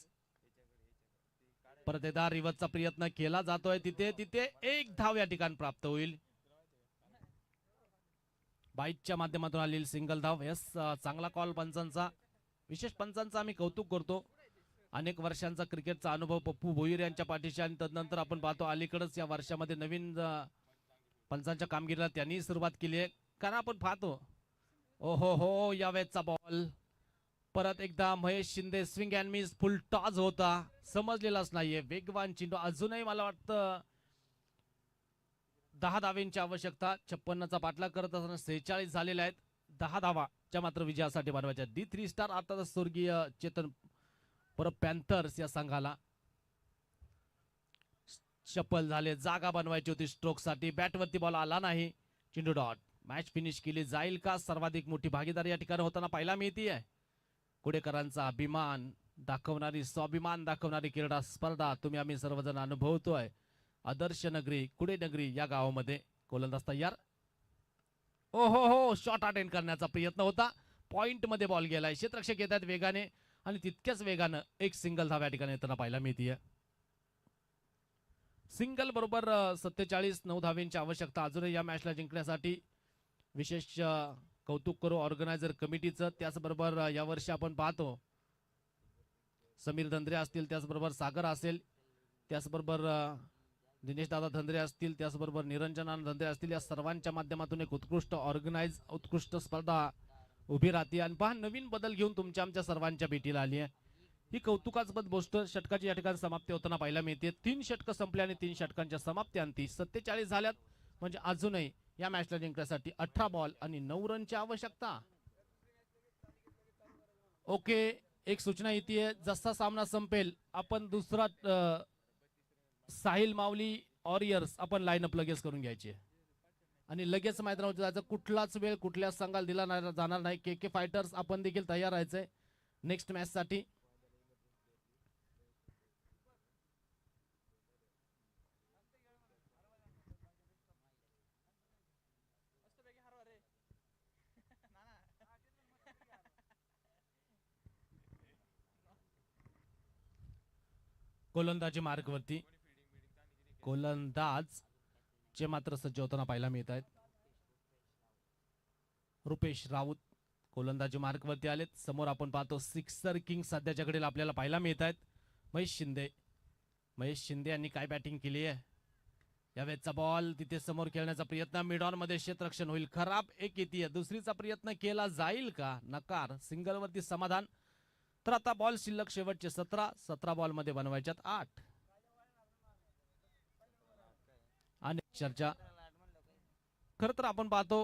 परत एकदा रिव्हर्सचा प्रयत्न केला जातोय. तिथे एक धाव या ठिकाणी प्राप्त होईल. बाईटच्या माध्यमातून आलेली सिंगल धाव. यस चांगला कॉल पंचांचा. विशेष पंचांचा आम्ही कौतुक करतो. अनेक वर्षांचा क्रिकेटचा अनुभव पप्पू भोईर यांच्या पाठीशी आणि तदनंतर आपण पाहतो अलीकडेच या वर्षामध्ये नवीन पंचांच्या कामगिरीला त्यांनी सुरुवात केली आहे. कारण आपण पाहतो ओहो हो यावेळेचा बॉल परत एकदा Mahesh Shinde swing and miss. Full toss होता समजलेलाच नाहीये. वेगवान चेंडू. अजूनही मला वाटतं 10 धावेंची आवश्यकता. 56चा पाठलाग करत असताना 46 झालेले आहेत. 10 धावाच्या मात्र विजयासाठी बनवायच्या. D3 स्टार आता स्वर्गीय चेतन परत पॅन्थर्स या संघाला चप्पल झाले. जागा बनवायची होती स्ट्रोक साठी. बॅटवरती बॉल आला नाही. चेंडू डॉट. मॅच फिनिश केली जाईल का? सर्वाधिक मोठी भागीदारी या ठिकाणी होताना पाहायला मिळते. कुडेकरांचा अभिमान दाखवणारी स्वाभिमान दाखवणारी क्रीडा स्पर्धा तुम्ही आम्ही सर्वजण अनुभवतोय. आदर्श नगरी कुडे नगरी या गावामध्ये. गोलंदाज तयार. ओ हो हो शॉट अटेंड करण्याचा प्रयत्न होता पॉइंट मध्ये बॉल गेलाय. क्षेत्ररक्षक येत आहेत वेगाने आणि तितक्याच वेगानं एक सिंगल धाव या ठिकाणी येताना पाहायला मिळतीये. सिंगल बरोबर 47 9 धावेंची आवश्यकता अजूनही या मॅचला जिंकण्यासाठी. विशेष कौतुक करू ऑर्गनायझर कमिटीचं. त्याचबरोबर यावर्षी आपण पाहतो समीर धंद्रे असतील, त्याचबरोबर सागर असेल, त्याचबरोबर दिनेश दादा धंद्रे असतील, त्याचबरोबर निरंजना धंद्रे असतील, या सर्वांच्या माध्यमातून एक उत्कृष्ट स्पर्धा उभी राहते. आणि पहा नवीन बदल घेऊन तुमच्या आमच्या सर्वांच्या भेटीला आली आहे. ही कौतुकास्पद गोष्ट षटकाची या ठिकाणी समाप्ती होताना पाहायला मिळते. 3 षटकं संपली आणि 3 षटकांच्या समाप्त्यांती 47 झाल्यात. म्हणजे अजूनही या मॅचला जिंकण्यासाठी 18 बॉल आणि 9 रनची आवश्यकता. ओके, एक सूचना येते, जसा सामना संपेल आपण दुसरा साहिल माऊली वॉरियर्स आपण लाईनअप लगेच करून घ्यायची आणि लगेच मैदानावर जायचं. कुठलाच वेळ कुठल्या संघाला दिला जाणार नाही. के फायटर्स आपण देखील तयार राहायचंय नेक्स्ट मॅच साठी. गोलंदाजी मार्गवरती गोलंदाज चे मात्र सज्ज होताना पाहायला मिळत आहेत. रुपेश राऊत गोलंदाजी मार्गवरती आलेत. समोर आपण पाहतो सिक्सर किंग सध्याच्या घडीला आपल्याला पाहायला मिळत आहेत. महेश शिंदे यांनी काय बॅटिंग केली आहे. यावेळेचा बॉल तिथे समोर खेळण्याचा प्रयत्न, मिड ऑन मध्ये क्षेत्ररक्षण होईल. खराब एक येते. दुसरीचा प्रयत्न केला जाईल का? नकार. सिंगल वरती समाधान. तर आता बॉल शिल्लक शेवटचे 17 बॉल मध्ये बनवायच्यात 8. आणि चर्चा खरं तर आपण पाहतो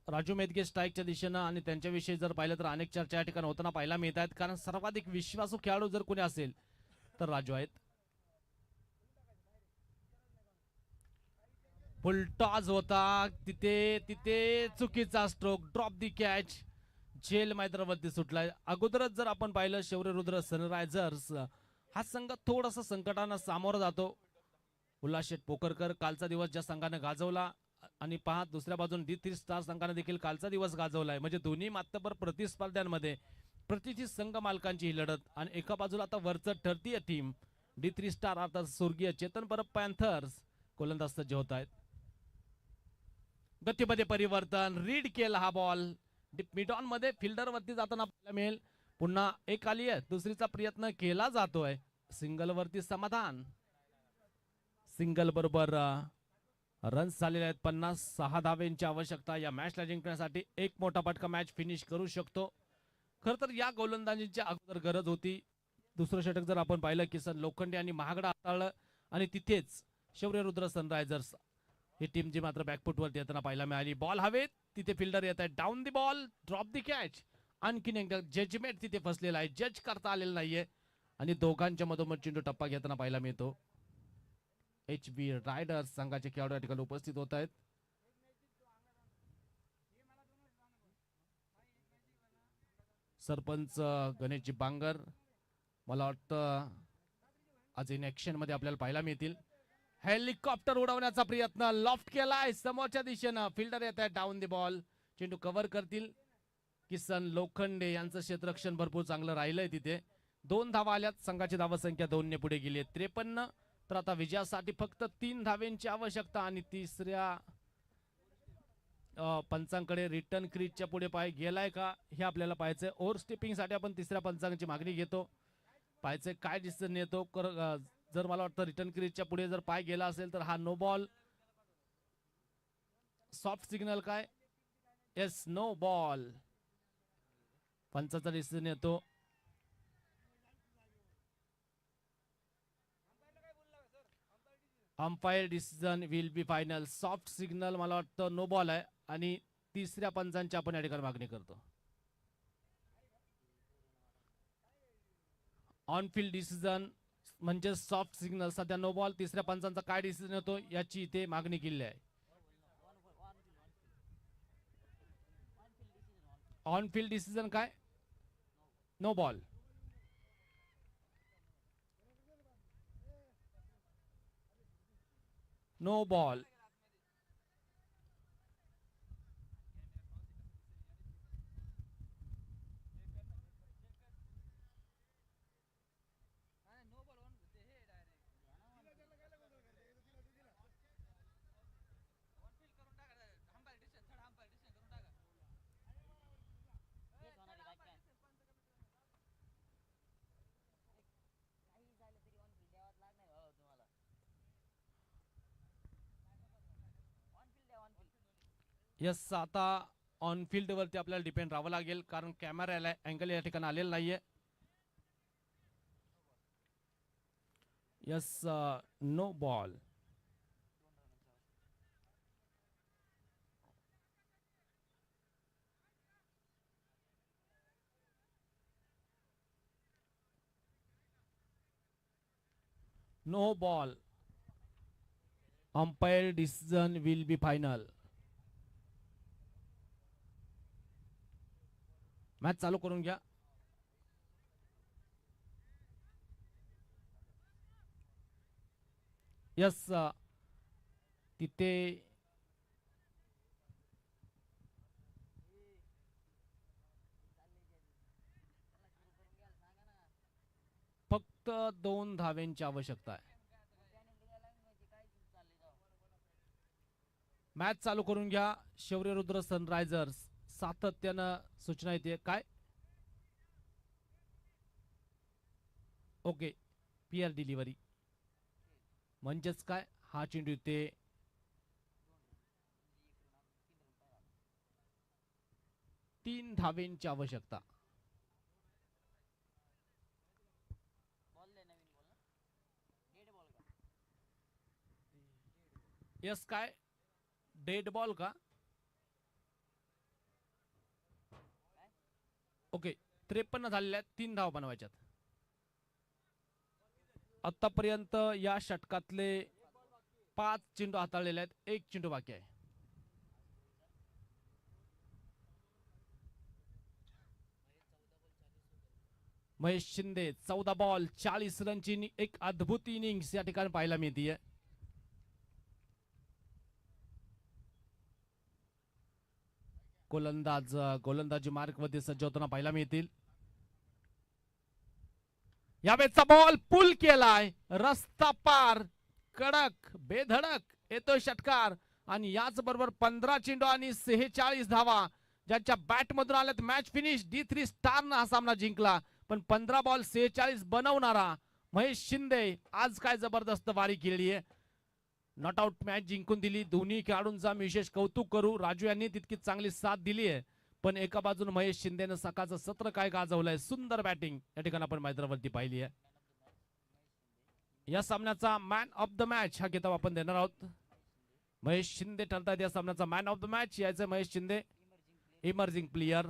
राजू मेदगे स्ट्राईकच्या दिशेनं आणि त्यांच्याविषयी जर पाहिलं तर अनेक चर्चा या ठिकाणी होताना पाहायला मिळत आहेत. कारण सर्वाधिक विश्वासू खेळाडू जर कोणी असेल तर राजू आहेत. फुलटॉस होता तिथे चुकीचा स्ट्रोक, ड्रॉप दी कॅच, झेल मैदानावरती सुटलाय. अगोदरच जर आपण पाहिलं शौर्य रुद्र सनरायझर्स हा संघ थोडासा संकटांना सामोरा जातो. उल्हास शेठ पोकरकर कालचा दिवस ज्या संघाने गाजवला आणि पहा दुसऱ्या बाजून D3 स्टार संघाने देखील कालचा दिवस गाजवलाय. म्हणजे दोन्ही मातबर प्रतिस्पर्ध्यांमध्ये प्रतिष्ठित संघ मालकांची ही लढत. आणि एका बाजूला आता वरचं ठरतीय टीम D3 स्टार अर्थात स्वर्गीय चेतन परब पॅन्थर्स गोलंदाज सज्ज होत आहेत. गतीमध्ये परिवर्तन, रीड केला हा बॉल मिड ऑन मध्ये फिल्डर वरती जाताना पाहायला मिळेल. पुन्हा एक आली आहे, दुसरीचा प्रयत्न केला जातोय. सिंगल वरती समाधान. सिंगल बरोबर रन्स झालेले आहेत 56 धावेंची आवश्यकता या मॅचला जिंकण्यासाठी. एक मोठा फटका मॅच फिनिश करू शकतो. खर तर या गोलंदाजीची अगोदर गरज होती. दुसरं षटक जर आपण पाहिलं किसन लोखंडे आणि महागडा हाताळलं आणि तिथेच शौर्य रुद्र सनरायझर्स ही टीम जी मात्र बॅकफुटवरती येताना पाहायला मिळाली. बॉल हवेत, तिथे फिल्डर येत आहे. Down the ball, drop the catch. आणखीन एकदा जजमेंट तिथे फसलेला आहे, जज करता आलेला नाहीये आणि दोघांच्या मधोमध चेंडू टप्पा घेताना पाहायला मिळतो. HB रायडर्स संघाचे खेळाडू या ठिकाणी उपस्थित होत आहेत. सरपंच गणेशजी बांगर मला वाटतं आज इन ऍक्शन मध्ये आपल्याला पाहायला मिळतील. हेलिकॉप्टर उडवण्याचा प्रयत्न लॉफ्ट केलाय समोरच्या दिशेनं. फिल्डर येत आहे, डाऊन दी बॉल. चेंडू कव्हर करतील किसन लोखंडे यांचं क्षेत्ररक्षण भरपूर चांगलं राहिलंय. तिथे 2 धावा आल्यात. संघाची धावा संख्या 2 ने पुढे गेली आहे 53. तर आता विजयासाठी फक्त 3 धावेंची आवश्यकता आणि तिसऱ्या पंचांकडे रिटर्न क्रीजच्या पुढे पाय गेलाय का हे आपल्याला पाहायचंय. ओव्हर स्टेपिंग साठी आपण तिसऱ्या पंचांची मागणी घेतो. पाहायचंय काय डिसिजन येतो. जर मला वाटतं रिटर्न क्रीजच्या पुढे जर पाय गेला असेल तर हा नो बॉल. सॉफ्ट सिग्नल काय? Yes, no ball. पंचाचा डिसिजन येतो. Umpire decision will be final. Soft signal मला वाटतं नो बॉल आहे आणि तिसऱ्या पंचांची आपण या ठिकाणी मागणी करतो. ऑन फील्ड डिसिजन म्हणजे सॉफ्ट सिग्नल. सध्या नो बॉल. तिसऱ्या पंचांचा काय डिसिजन येतो याची इथे मागणी केली आहे. ऑन फील्ड डिसिजन काय? No ball. No ball. Yes, आता ऑन फील्ड वरती आपल्याला डिपेंड राहावं लागेल, कारण कॅमेरा अँगल या ठिकाणी आलेला नाहीये. Yes, no ball. No ball. Umpire decision will be final. Match चालू करून घ्या. यस, तिथे फक्त 2 धाव्यांची आवश्यकता आहे. मॅच चालू करून घ्या. शौर्यरुद्र सनरायझर्स सातत्यानं सूचना येते काय. ओके, पीआर डिलिव्हरी म्हणजेच काय, हा चेंडू येते 3 धावेंची आवश्यकता. यस, काय डेड बॉल का. ओके, 53 झालेल्या 3 धाव बनवायच्यात. आतापर्यंत या षटकातले 5 चेंडू हाताळलेले आहेत, 1 चेंडू बाकी आहे. महेश शिंदे 14 बॉल 40 रनची एक अद्भुत इनिंग्स या ठिकाणी पाहायला मिळतीये. गोलंदाजी मार्क मध्ये सज्ज होताना पाहायला मिळतील. यावेळेचा बॉल पुल केलाय, रस्ता पार, कडक बेधडक येतोय षटकार. आणि याच बरोबर 15 चेंडू आणि 46 धावा ज्यांच्या बॅट मधून आल्यात. Match finish. D3 स्टारनं हा सामना जिंकला. पण 15 बॉल 46 बनवणारा महेश शिंदे आज काय जबरदस्त वारी केली आहे. नॉट आउट मॅच जिंकून दिली. दोन्ही खेळाडूंचा विशेष कौतुक करू. राजू यांनी तितकी चांगली साथ दिली आहे, पण एका बाजूने महेश शिंदेनं सकाळचं सत्र काय गाजवलंय. सुंदर बॅटिंग या ठिकाणी आपण मैदानावरती पाहिली आहे. या सामन्याचा मॅन ऑफ द मॅच हा किताब आपण देणार आहोत. महेश शिंदे ठरतात या सामन्याचा मॅन ऑफ द मॅच. यायचं महेश शिंदे, इमर्जिंग प्लेयर.